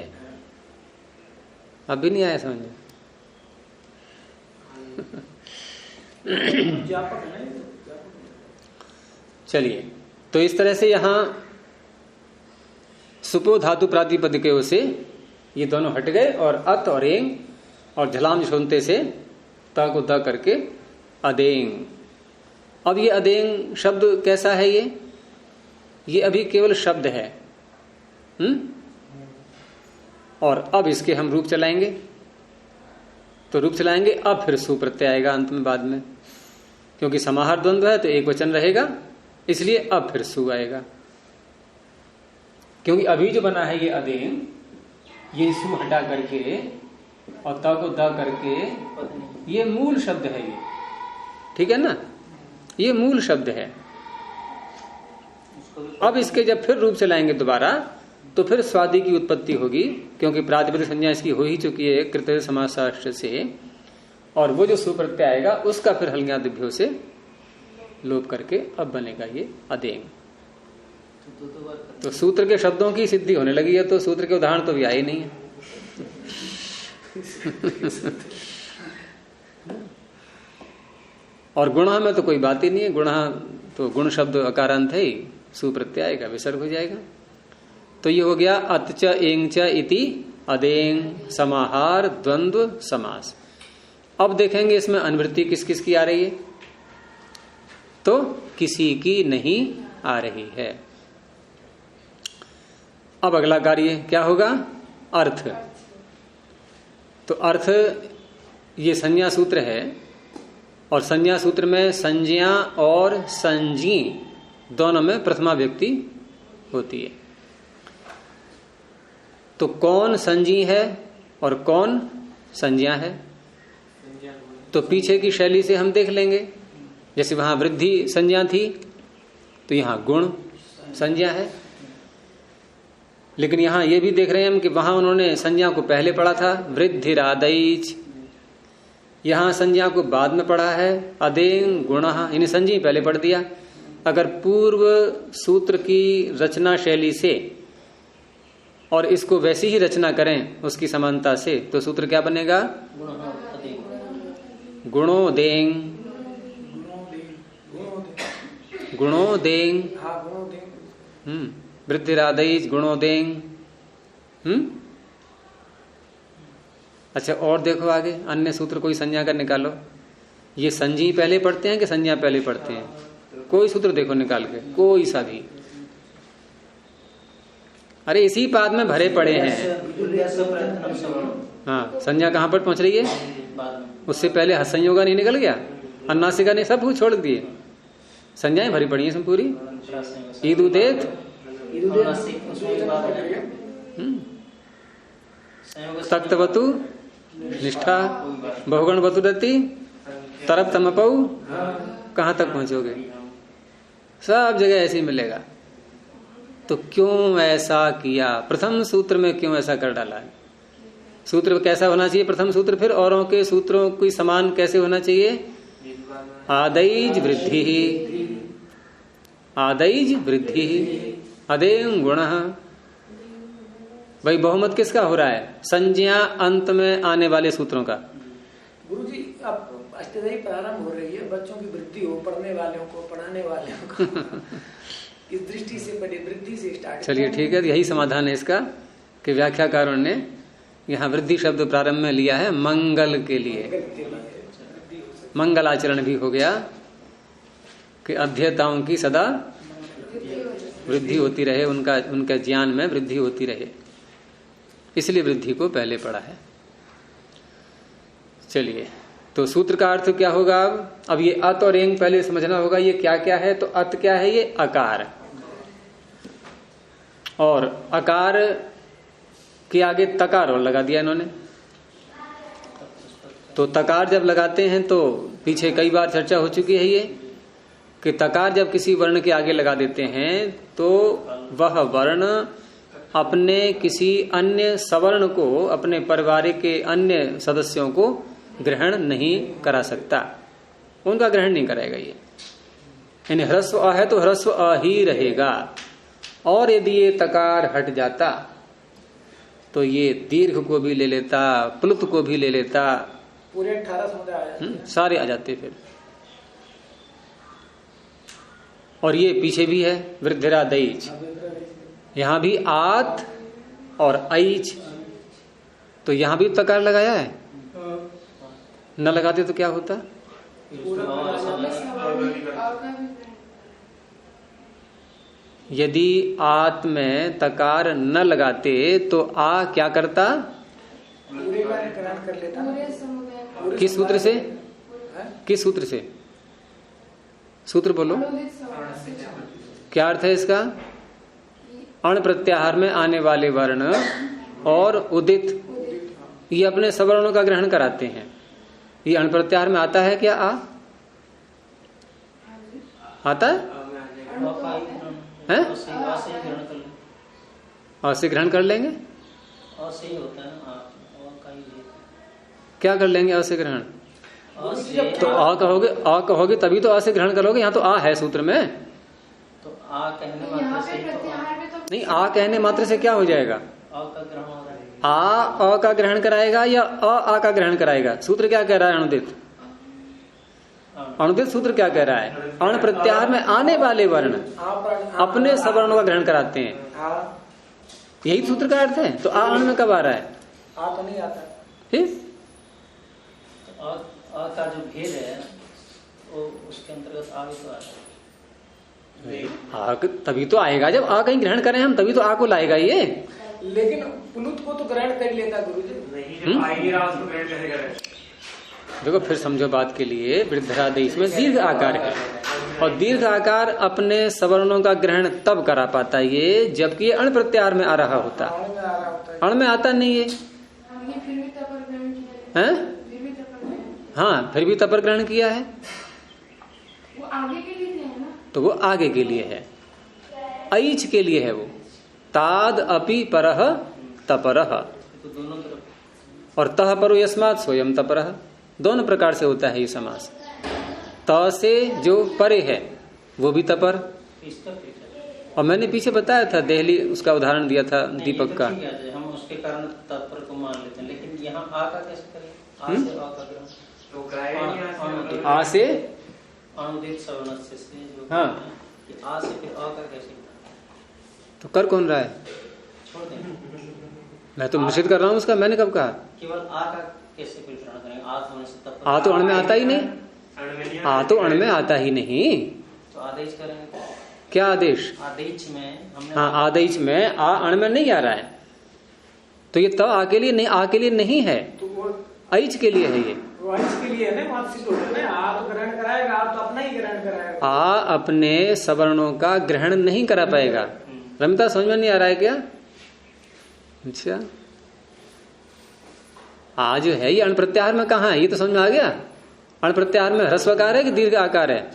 अभी नहीं आया समझ में? चलिए, तो इस तरह से यहां सुपो धातु प्रातिपदिकों से ये दोनों हट गए, और अत और एंग और झलाम सुनते से त को द करके अदेंग। अब ये अदेंग शब्द कैसा है? ये अभी केवल शब्द है। और अब इसके हम रूप चलाएंगे, तो रूप चलाएंगे, अब फिर सु प्रत्यय आएगा अंत में बाद में, क्योंकि समाहार द्वंद्व है तो एक वचन रहेगा, इसलिए अब फिर सु आएगा। क्योंकि अभी जो बना है ये अदेंग, ये सु हटा करके और त को द करके, ये मूल शब्द है ये, ठीक है ना, ये मूल शब्द है। अब इसके जब फिर रूप चलाएंगे दोबारा, तो फिर स्वादि की उत्पत्ति होगी, क्योंकि प्रातिपदिक संज्ञा इसकी हो ही चुकी है कृतय समासाष्ट्र से, और वो जो सु प्रत्यय आएगा उसका फिर हल्ज्ञादिभ्यो से लोप करके अब बनेगा ये अदेंग। तो सूत्र के शब्दों की सिद्धि होने लगी है, तो सूत्र के उदाहरण तो भी आए नहीं है। और गुण में तो कोई बात ही नहीं है, गुण तो गुण शब्द अकारांत है ही, सुप्रत्यय आएगा, विसर्ग हो जाएगा। तो ये हो गया अतच एंच इति अदेंग समाहार द्वंद्व समास। अब देखेंगे इसमें अनुवृत्ति किस किस की आ रही है, तो किसी की नहीं आ रही है। अब अगला कार्य क्या होगा? अर्थ। तो अर्थ ये संज्ञा सूत्र है, और संज्ञा सूत्र में संज्ञा और संजी दोनों में प्रथमा व्यक्ति होती है। तो कौन संजी है और कौन संज्ञा है, तो पीछे की शैली से हम देख लेंगे। जैसे वहां वृद्धि संज्ञा थी, तो यहां गुण संज्ञा है। लेकिन यहां ये भी देख रहे हैं हम कि वहां उन्होंने संज्ञा को पहले पढ़ा था, वृद्धिरादैच, यहां संज्ञा को बाद में पढ़ा है, अदेंग गुण, इन्हें संजी पहले पढ़ दिया। अगर पूर्व सूत्र की रचना शैली से और इसको वैसी ही रचना करें उसकी समानता से, तो सूत्र क्या बनेगा? गुणोदेंग, गुणोदेंग, वृद्धिरादैच गुणोदेंग। अच्छा, और देखो आगे अन्य सूत्र कोई संज्ञा का निकालो। ये संजी पहले पढ़ते हैं कि संज्ञा पहले पढ़ते हैं? कोई सूत्र देखो निकाल के, कोई सा भी। अरे इसी पाद में भरे पड़े हैं। हाँ, संज्ञा कहां पर पहुंच रही है? उससे पहले हसंयोगा नहीं निकल गया, अन्नासिका ने सब कुछ छोड़ दिए, संज्ञाएं भरी पड़ी हैं पूरी। ईद उदेत, तक्तवतु निष्ठा, बहुगण वतुरति, तरप तमपौ, कहां तक पहुंचोगे? सब जगह ऐसे ही मिलेगा। तो क्यों ऐसा किया? प्रथम सूत्र में क्यों ऐसा कर डाला है? सूत्र कैसा होना चाहिए प्रथम सूत्र? फिर औरों के सूत्रों की समान कैसे होना चाहिए? आदैज वृद्धि, आदैज वृद्धि, अदेंग गुण। भाई बहुमत किसका हो रहा है? संज्ञा अंत में आने वाले सूत्रों का। गुरुजी अब अष्टदई प्रारंभ हो रही है, बच्चों की वृद्धि हो, पढ़ने वालों को, पढ़ाने वालों को इस दृष्टि से बड़ी वृद्धि से स्टार्ट। चलिए ठीक है, तो यही समाधान है इसका कि व्याख्याकारों ने यहाँ वृद्धि शब्द प्रारंभ में लिया है मंगल के लिए। मंगल आचरण भी हो गया कि अध्येताओं की सदा वृद्धि होती रहे, उनका ज्ञान में वृद्धि होती रहे, इसलिए वृद्धि को पहले पढ़ा है। चलिए, तो सूत्र का अर्थ क्या होगा? अब ये अत और एंग पहले समझना होगा, ये क्या क्या है। तो अत क्या है? ये अकार, और अकार के आगे तकार और लगा दिया इन्होंने। तो तकार जब लगाते हैं तो पीछे कई बार चर्चा हो चुकी है ये कि तकार जब किसी वर्ण के आगे लगा देते हैं तो वह वर्ण अपने किसी अन्य सवर्ण को, अपने परिवार के अन्य सदस्यों को ग्रहण नहीं करा सकता, उनका ग्रहण नहीं करेगा ये। यानी ह्रस्व अ है तो ह्रस्व अ ही रहेगा। और यदि ये तकार हट जाता तो ये दीर्घ को भी ले लेता, प्लुत को भी ले लेता, पूरे 18 समुदाय आ जाते, सारे आ जाते फिर। और ये पीछे भी है वृद्धिरा दईच, यहां भी आत और ऐच, तो यहां भी तकार लगाया है। न लगाते तो क्या होता? यदि आत में तकार न लगाते तो आ क्या करता? पूरे का ग्रहण कर लेता। किस सूत्र से? किस सूत्र से? सूत्र बोलो, क्या अर्थ है इसका? अण प्रत्याहार में आने वाले वर्ण और उदित ये अपने सवर्णों का ग्रहण कराते हैं। ये अण प्रत्याहार में आता है क्या? आता है? और से ग्रहण कर लेंगे? क्या कर लेंगे? अ से ग्रहण तो आ कहोगे तभी तो आ से ग्रहण करोगे। यहाँ तो आ है सूत्र में, तो आ कहने मात्र से नहीं, आ कहने मात्र से क्या हो जाएगा? आ का ग्रहण कराएगा या आ का ग्रहण कराएगा? सूत्र क्या कह रहा है? अनुदित अनुदित सूत्र क्या कह रहा है? अण प्रत्याहार में आने वाले वर्ण अपने सवर्णों का ग्रहण कराते हैं, यही सूत्र का अर्थ है। तो आ अण में कब आ रहा है? आ तो नहीं आता फिर आ का जो भेद है वो उसके अंतर्गत आ भी तो आता है। तभी तो आएगा जब आ कहीं ग्रहण करें हम, तभी तो आ को लाएगा ये। लेकिन पुलुत को तो ग्रहण कर लेता गुरुजी। देखो फिर समझो बात के लिए, वृद्धरादेश में दीर्घ आकार है और दीर्घ आकार अपने सवर्णों का ग्रहण तब करा पाता ये जबकि अण प्रत्याहार में आ रहा होता। अण में आता नहीं है, हाँ फिर भी तपर ग्रहण किया है, वो आगे के लिए है ना, तो वो आगे के लिए है, ऐच के लिए है वो। ताद अपि परह तपरह, और तह परो यस्मात् स्वयं तपरह, दोनों प्रकार से होता है ये समास। त से जो परे है वो भी तपर, और मैंने पीछे बताया था देहली उसका उदाहरण दिया था दीपक का। हम उसके कारण तत्पर को मान लेते हैं, लेकिन यहाँ आ का कैसे करें? आ से आ का ग्रहण तो आ से अनुदित सवर्ण से जो हाँ कि आ से फिर आ का कैसे? तो कर कौन रहा है? छोड़ दें, मैं तो निषेध कर रहा हूँ उसका। मैंने कब कहा? केवल आ का कैसे फिर ग्रहण करेंगे? आ होने से तत्पर, आ तो अण में आता ही नहीं, आ तो अण में आता ही नहीं, तो आदेश करेंगे। क्या आदेश? आदेश में हमने हाँ आदेश में आ अण में नहीं आ रहा है, तो ये त आ के लिए नहीं, आ के लिए नहीं है, ऐच के लिए है ये। के लिए है ना, आ तो ग्रहण कराएगा, आप तो अपना ही ग्रहण कराएगा। आ अपने सवर्णों का ग्रहण नहीं करा पाएगा। रमिता समझ में नहीं आ रहा है क्या? अच्छा, आ जो है ये अण प्रत्याहार में कहाँ है? ये तो समझ में आ गया। अण प्रत्याहार में ह्रस्वकार है कि दीर्घ आकार है?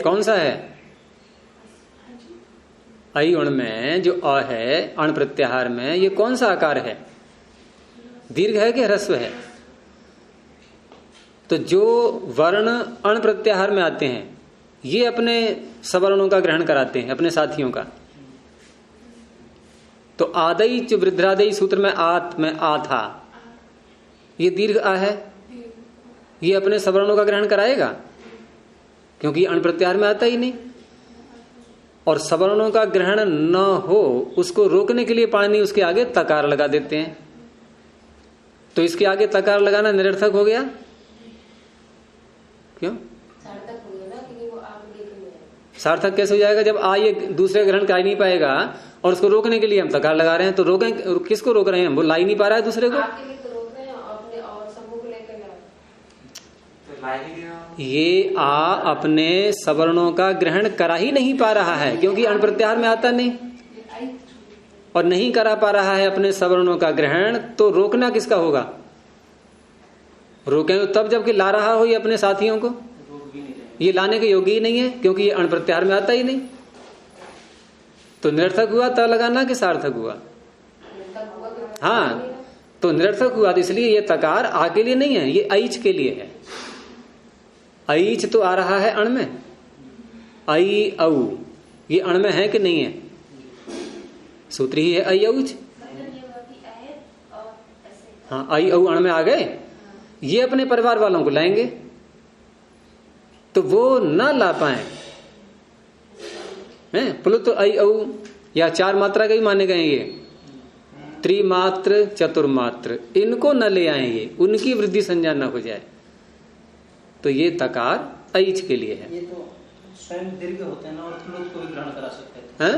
कौन सा है? ऐ अण में जो अ है अण प्रत्याहार में, ये कौन सा आकार है? दीर्घ है कि ह्रस्व है? तो जो वर्ण अण प्रत्याहार में आते हैं ये अपने सवर्णों का ग्रहण कराते हैं, अपने साथियों का। तो आदई जो वृद्धादई सूत्र में आत में आ था, ये दीर्घ आ है, ये अपने सवर्णों का ग्रहण कराएगा क्योंकि अण प्रत्याहार में आता ही नहीं। और सवर्णों का ग्रहण न हो उसको रोकने के लिए पाणिनि उसके आगे तकार लगा देते हैं, तो इसके आगे तकार लगाना निरर्थक हो गया। क्यों सार्थक हो गया ना, क्योंकि वो आगे के लिए। सार्थक कैसे हो जाएगा जब आ ये दूसरे ग्रहण कर ही नहीं पाएगा और उसको रोकने के लिए हम तकार लगा रहे हैं? तो रोकें, किसको रोक रहे हैं? वो ला ही नहीं पा रहा है दूसरे को। आपके लिए तो रोक रहे हैं, अपने और समूह को लेकर ये आ अपने सवर्णों का ग्रहण करा ही नहीं पा रहा है, क्योंकि अण प्रत्याहार में आता नहीं और नहीं करा पा रहा है अपने सवर्णों का ग्रहण, तो रोकना किसका होगा? रोकें तब जबकि ला रहा हो ये अपने साथियों को, ये लाने के योग्य ही नहीं है क्योंकि ये अण प्रत्याहार में आता ही नहीं। तो निरर्थक हुआ त लगाना कि सार्थक हुआ? हाँ, तो निरर्थक हुआ। तो इसलिए ये तकार आ के लिए नहीं है, ये ऐच के लिए है। ऐच तो आ रहा है अण में, ऐ औ ये अण में है कि नहीं है? सूत्र ही है ऐ औच। हाँ, ऐ औ अण में आ गए, ये अपने परिवार वालों को लाएंगे तो वो ना ला पाए हैं। प्लुत ऐ औ या 4 मात्रा के ही माने गए, ये त्रिमात्र चतुर्मात्र, इनको न ले आए, ये उनकी वृद्धि संज्ञा न हो जाए, तो ये तकार ऐच के लिए है। ये तो स्वयं दीर्घ होते हैं ना, और प्लुत को भी ग्रहण करा सकते थे। हैं?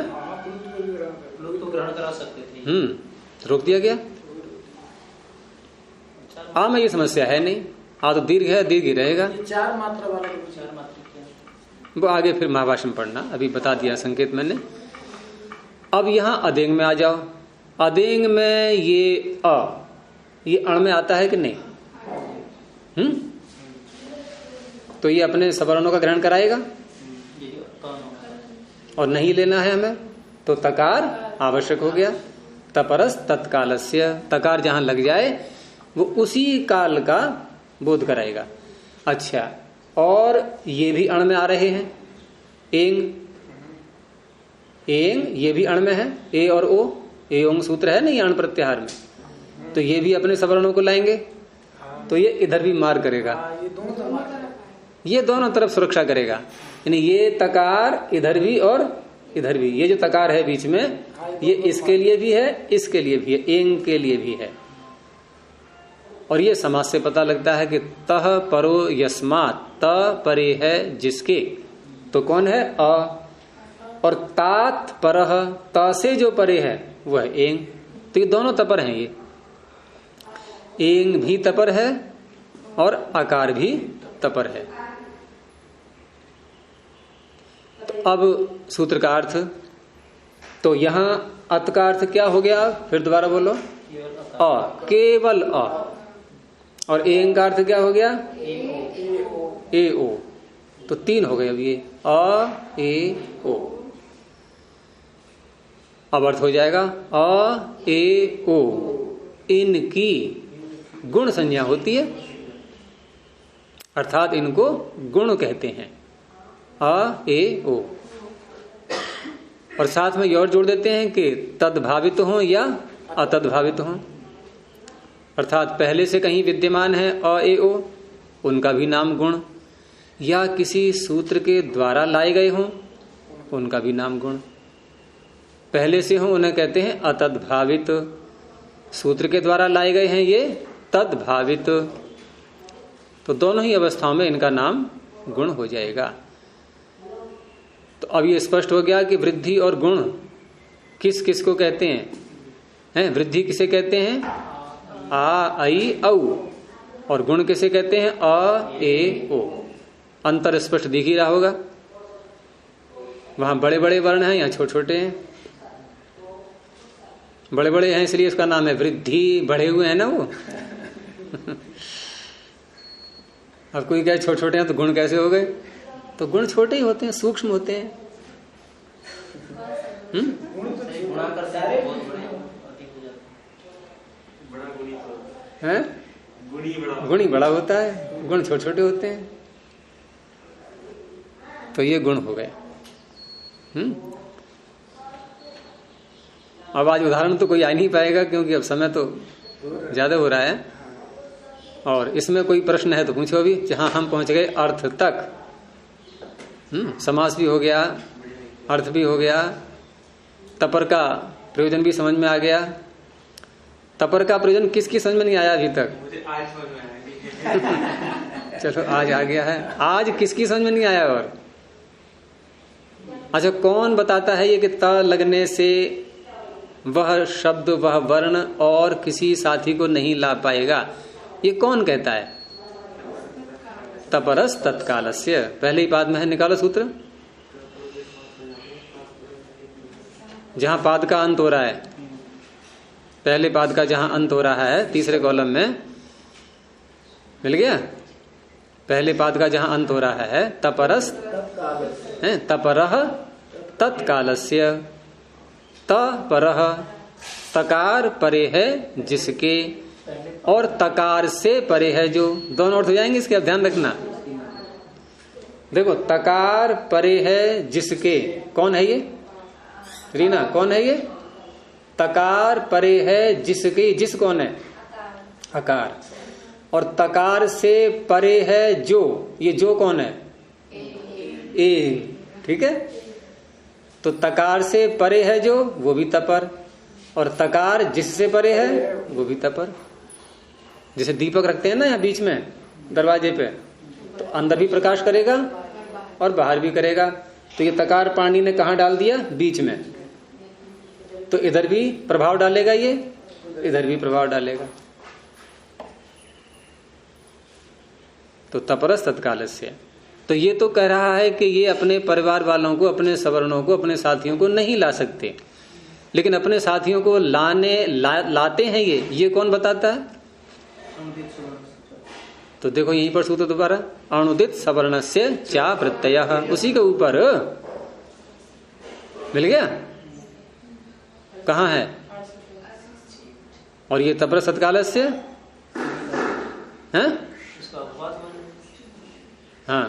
प्लुत को ग्रहण करा सकते थे। रोक दिया गया। आ में ये समस्या है नहीं, आ तो दीर्घ है, दीर्घ ही रहेगा। 4 मात्रा वाला 4 मात्रा वो आगे फिर महाभाष्य में पढ़ना, अभी बता दिया संकेत मैंने। अब यहां अदेंग में आ जाओ। अदेंग में ये अ, ये अण में आता है कि नहीं? तो ये अपने सवर्णों का ग्रहण कराएगा और नहीं लेना है हमें, तो तकार आवश्यक हो गया। तपरस तत्कालस्य, तकार जहां लग जाए वो उसी काल का बोध कराएगा। अच्छा, और ये भी अण में आ रहे हैं। एंग, एंग ये भी अण में है, ए और ओ, एंग सूत्र है नहीं अण प्रत्याहार में, तो ये भी अपने सवर्णों को लाएंगे, तो ये इधर भी मार करेगा, ये दोनों तरफ सुरक्षा करेगा। यानी ये तकार इधर भी और इधर भी, ये जो तकार है बीच में, ये इसके लिए भी है, इसके लिए भी है, एंग के लिए भी है। और ये समास से पता लगता है कि तह परो यस्मात्, त परे है जिसके, तो कौन है? अ। और तात परह, त से जो परे है वो है एंग। तो ये दोनों तपर हैं, ये एंग भी तपर है और आकार भी तपर है। तो अब सूत्र का अर्थ, तो यहां अत का अर्थ क्या हो गया? फिर दोबारा बोलो। अ, केवल अ। और एंग का अर्थ क्या हो गया? ए ओ। तो 3 हो गए अब ये, अ ए ओ। अब अर्थ हो जाएगा अ ए ओ, इनकी गुण संज्ञा होती है, अर्थात इनको गुण कहते हैं, अ ए ओ। और साथ में ये और जोड़ देते हैं कि तद्भावित हो या अतद्भावित हो, अर्थात पहले से कहीं विद्यमान है अ ए ओ, उनका भी नाम गुण, या किसी सूत्र के द्वारा लाए गए हों, उनका भी नाम गुण। पहले से हो उन्हें कहते हैं अतद्भावित, सूत्र के द्वारा लाए गए हैं ये तद्भावित। तो दोनों ही अवस्थाओं में इनका नाम गुण हो जाएगा। तो अब ये स्पष्ट हो गया कि वृद्धि और गुण किस किस को कहते हैं? वृद्धि किसे कहते हैं? आ आई औ। और गुण किसे कहते हैं? अ ए ओ। अंतर स्पष्ट दिख ही रहा होगा, वहां बड़े बड़े वर्ण हैं, यहाँ छोटे छोटे हैं। बड़े बड़े हैं इसलिए इसका नाम है वृद्धि, बढ़े हुए हैं ना वो। अब कोई कहे छोटे छोटे हैं तो गुण कैसे हो गए? तो गुण छोटे ही होते हैं, सूक्ष्म होते हैं। गुणी बड़ा होता है, गुण छोटे छोटे होते हैं। तो ये गुण हो गए। अब आज उदाहरण तो कोई आ नहीं पाएगा क्योंकि अब समय तो ज्यादा हो रहा है, और इसमें कोई प्रश्न है तो पूछो अभी। जहां हम पहुंच गए अर्थ तक, समास भी हो गया, अर्थ भी हो गया, तपर का प्रयोजन भी समझ में आ गया। तपर का प्रयोजन किसकी समझ में नहीं आया अभी तक? मुझे आज समझ में आया। चलो आज आ गया है। आज किसकी समझ में नहीं आया? और अच्छा, कौन बताता है ये कि त लगने से वह शब्द, वह वर्ण और किसी साथी को नहीं ला पाएगा? ये कौन कहता है? तपरस तत्कालस्य। पहले ही पाद में है, निकालो सूत्र। जहां पाद का अंत हो रहा है, पहले पाद का जहां अंत हो रहा है तीसरे कॉलम में, मिल गया? पहले पाद का जहां अंत हो रहा है तपरस है, तपरह तत्कालस्य। तपरह तकार परे है जिसके, और तकार से परे है जो, दोनों अर्थ हो जाएंगे इसके, अब ध्यान रखना। देखो, तकार परे है जिसके, कौन है ये रीना, कौन है ये? तकार परे है जिसके, जिस कौन है? अकार। और तकार से परे है जो, ये जो कौन है? ए। ठीक है, तो तकार से परे है जो, वो भी तपर, और तकार जिससे परे है वो भी तपर। जैसे दीपक रखते हैं ना यहाँ बीच में दरवाजे पे, तो अंदर भी प्रकाश करेगा और बाहर भी करेगा। तो ये तकार पानी ने कहाँ डाल दिया? बीच में, तो इधर भी प्रभाव डालेगा, ये इधर भी प्रभाव डालेगा। तो तपरस तत्कालस्य। तो ये तो कह रहा है कि ये अपने परिवार वालों को, अपने सवर्णों को, अपने साथियों को नहीं ला सकते, लेकिन अपने साथियों को लाते हैं ये कौन बताता है? तो देखो यहीं पर सूत्र दोबारा, अनुदित सवर्णस्य चा प्रत्ययः, उसी के ऊपर मिल गया। कहाँ है? और ये तपरस तत्कालस्य है? हाँ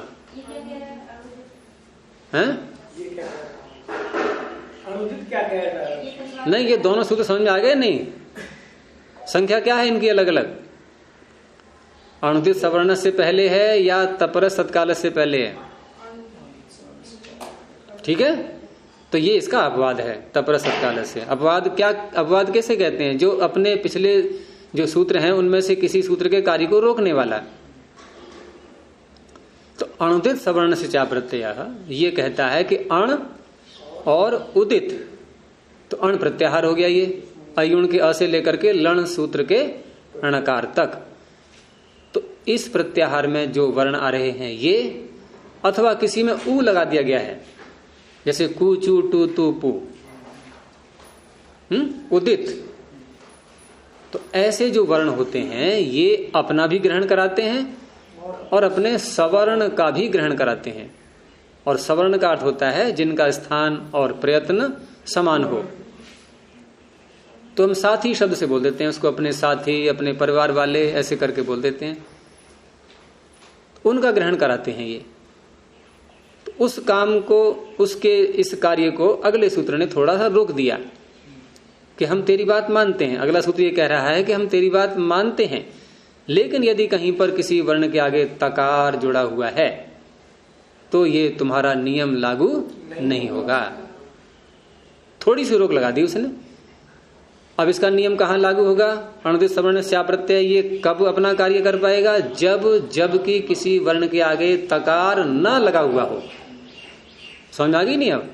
हैं? अनुदित क्या कह रहा है? नहीं, ये दोनों सूत्र समझ में आ गए? नहीं, संख्या क्या है इनकी अलग अलग? अनुदित सवर्ण से पहले है या तपरस तत्काल से पहले है? ठीक है, तो ये इसका अपवाद है तपरस तत्काल से। अपवाद क्या, अपवाद कैसे कहते हैं? जो अपने पिछले जो सूत्र हैं उनमें से किसी सूत्र के कार्य को रोकने वाला। तो अनुदित सवर्ण से चा प्रत्यय, ये कहता है कि अण और उदित, तो अण प्रत्याहार हो गया ये, अयुण के अ से लेकर के लण सूत्र के णकार तक। तो इस प्रत्याहार में जो वर्ण आ रहे हैं ये, अथवा किसी में ऊ लगा दिया गया है, जैसे कु चू टू तू पू, उदित। तो ऐसे जो वर्ण होते हैं ये अपना भी ग्रहण कराते हैं और अपने सवर्ण का भी ग्रहण कराते हैं। और सवर्ण का अर्थ होता है जिनका स्थान और प्रयत्न समान हो। तो हम साथी शब्द से बोल देते हैं उसको, अपने साथी, अपने परिवार वाले, ऐसे करके बोल देते हैं, उनका ग्रहण कराते हैं ये। तो उस काम को, उसके इस कार्य को अगले सूत्र ने थोड़ा सा रोक दिया कि हम तेरी बात मानते हैं। अगला सूत्र ये कह रहा है कि हम तेरी बात मानते हैं, लेकिन यदि कहीं पर किसी वर्ण के आगे तकार जुड़ा हुआ है तो ये तुम्हारा नियम लागू नहीं होगा। थोड़ी सी रोक लगा दी उसने। अब इसका नियम कहाँ लागू होगा? अनुदित सवर्ण स्या प्रत्यय ये कब अपना कार्य कर पाएगा? जब कि किसी वर्ण के आगे तकार न लगा हुआ हो। समझ आ गई नहीं अब?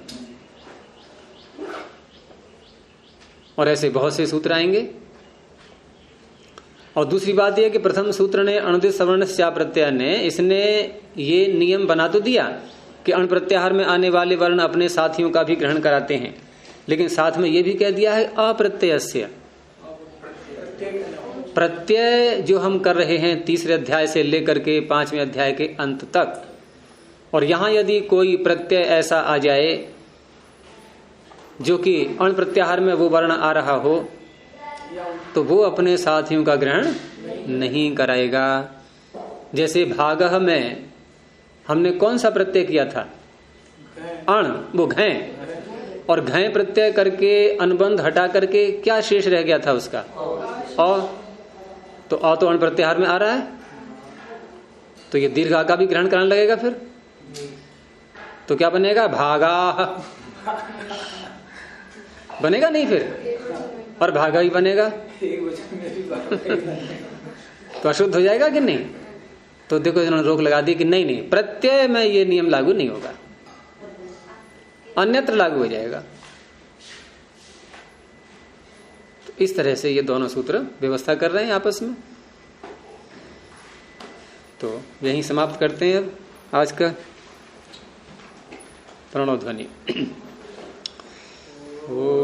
और ऐसे बहुत से सूत्र आएंगे। और दूसरी बात यह कि प्रथम सूत्र ने अनुदित सवर्ण स्या प्रत्यय ने, इसने ये नियम बना तो दिया कि अण प्रत्याहार में आने वाले वर्ण अपने साथियों का भी ग्रहण कराते हैं, लेकिन साथ में ये भी कह दिया है अप्रत्ययस्य। प्रत्यय जो हम कर रहे हैं तीसरे अध्याय से लेकर के 5वें अध्याय के अंत तक, और यहां यदि कोई प्रत्यय ऐसा आ जाए जो कि अण प्रत्याहार में वो वर्ण आ रहा हो, तो वो अपने साथियों का ग्रहण नहीं कराएगा। जैसे भागह में हमने कौन सा प्रत्यय किया था? अण, वो घय, और घय प्रत्यय करके अनुबंध हटा करके क्या शेष रह गया था उसका? अ। तो अ तो अण प्रत्याहार में आ रहा है, तो ये दीर्घ का भी ग्रहण कराने लगेगा फिर। तो क्या बनेगा? भागा बनेगा नहीं फिर, और भागा ही बनेगा। तो अशुद्ध हो जाएगा कि नहीं? तो देखो इन्होंने रोक लगा दी कि नहीं, प्रत्यय में ये नियम लागू नहीं होगा, अन्यत्र लागू हो जाएगा। तो इस तरह से ये दोनों सूत्र व्यवस्था कर रहे हैं आपस में। तो यहीं समाप्त करते हैं अब आज का प्रणव ध्वनि। ओ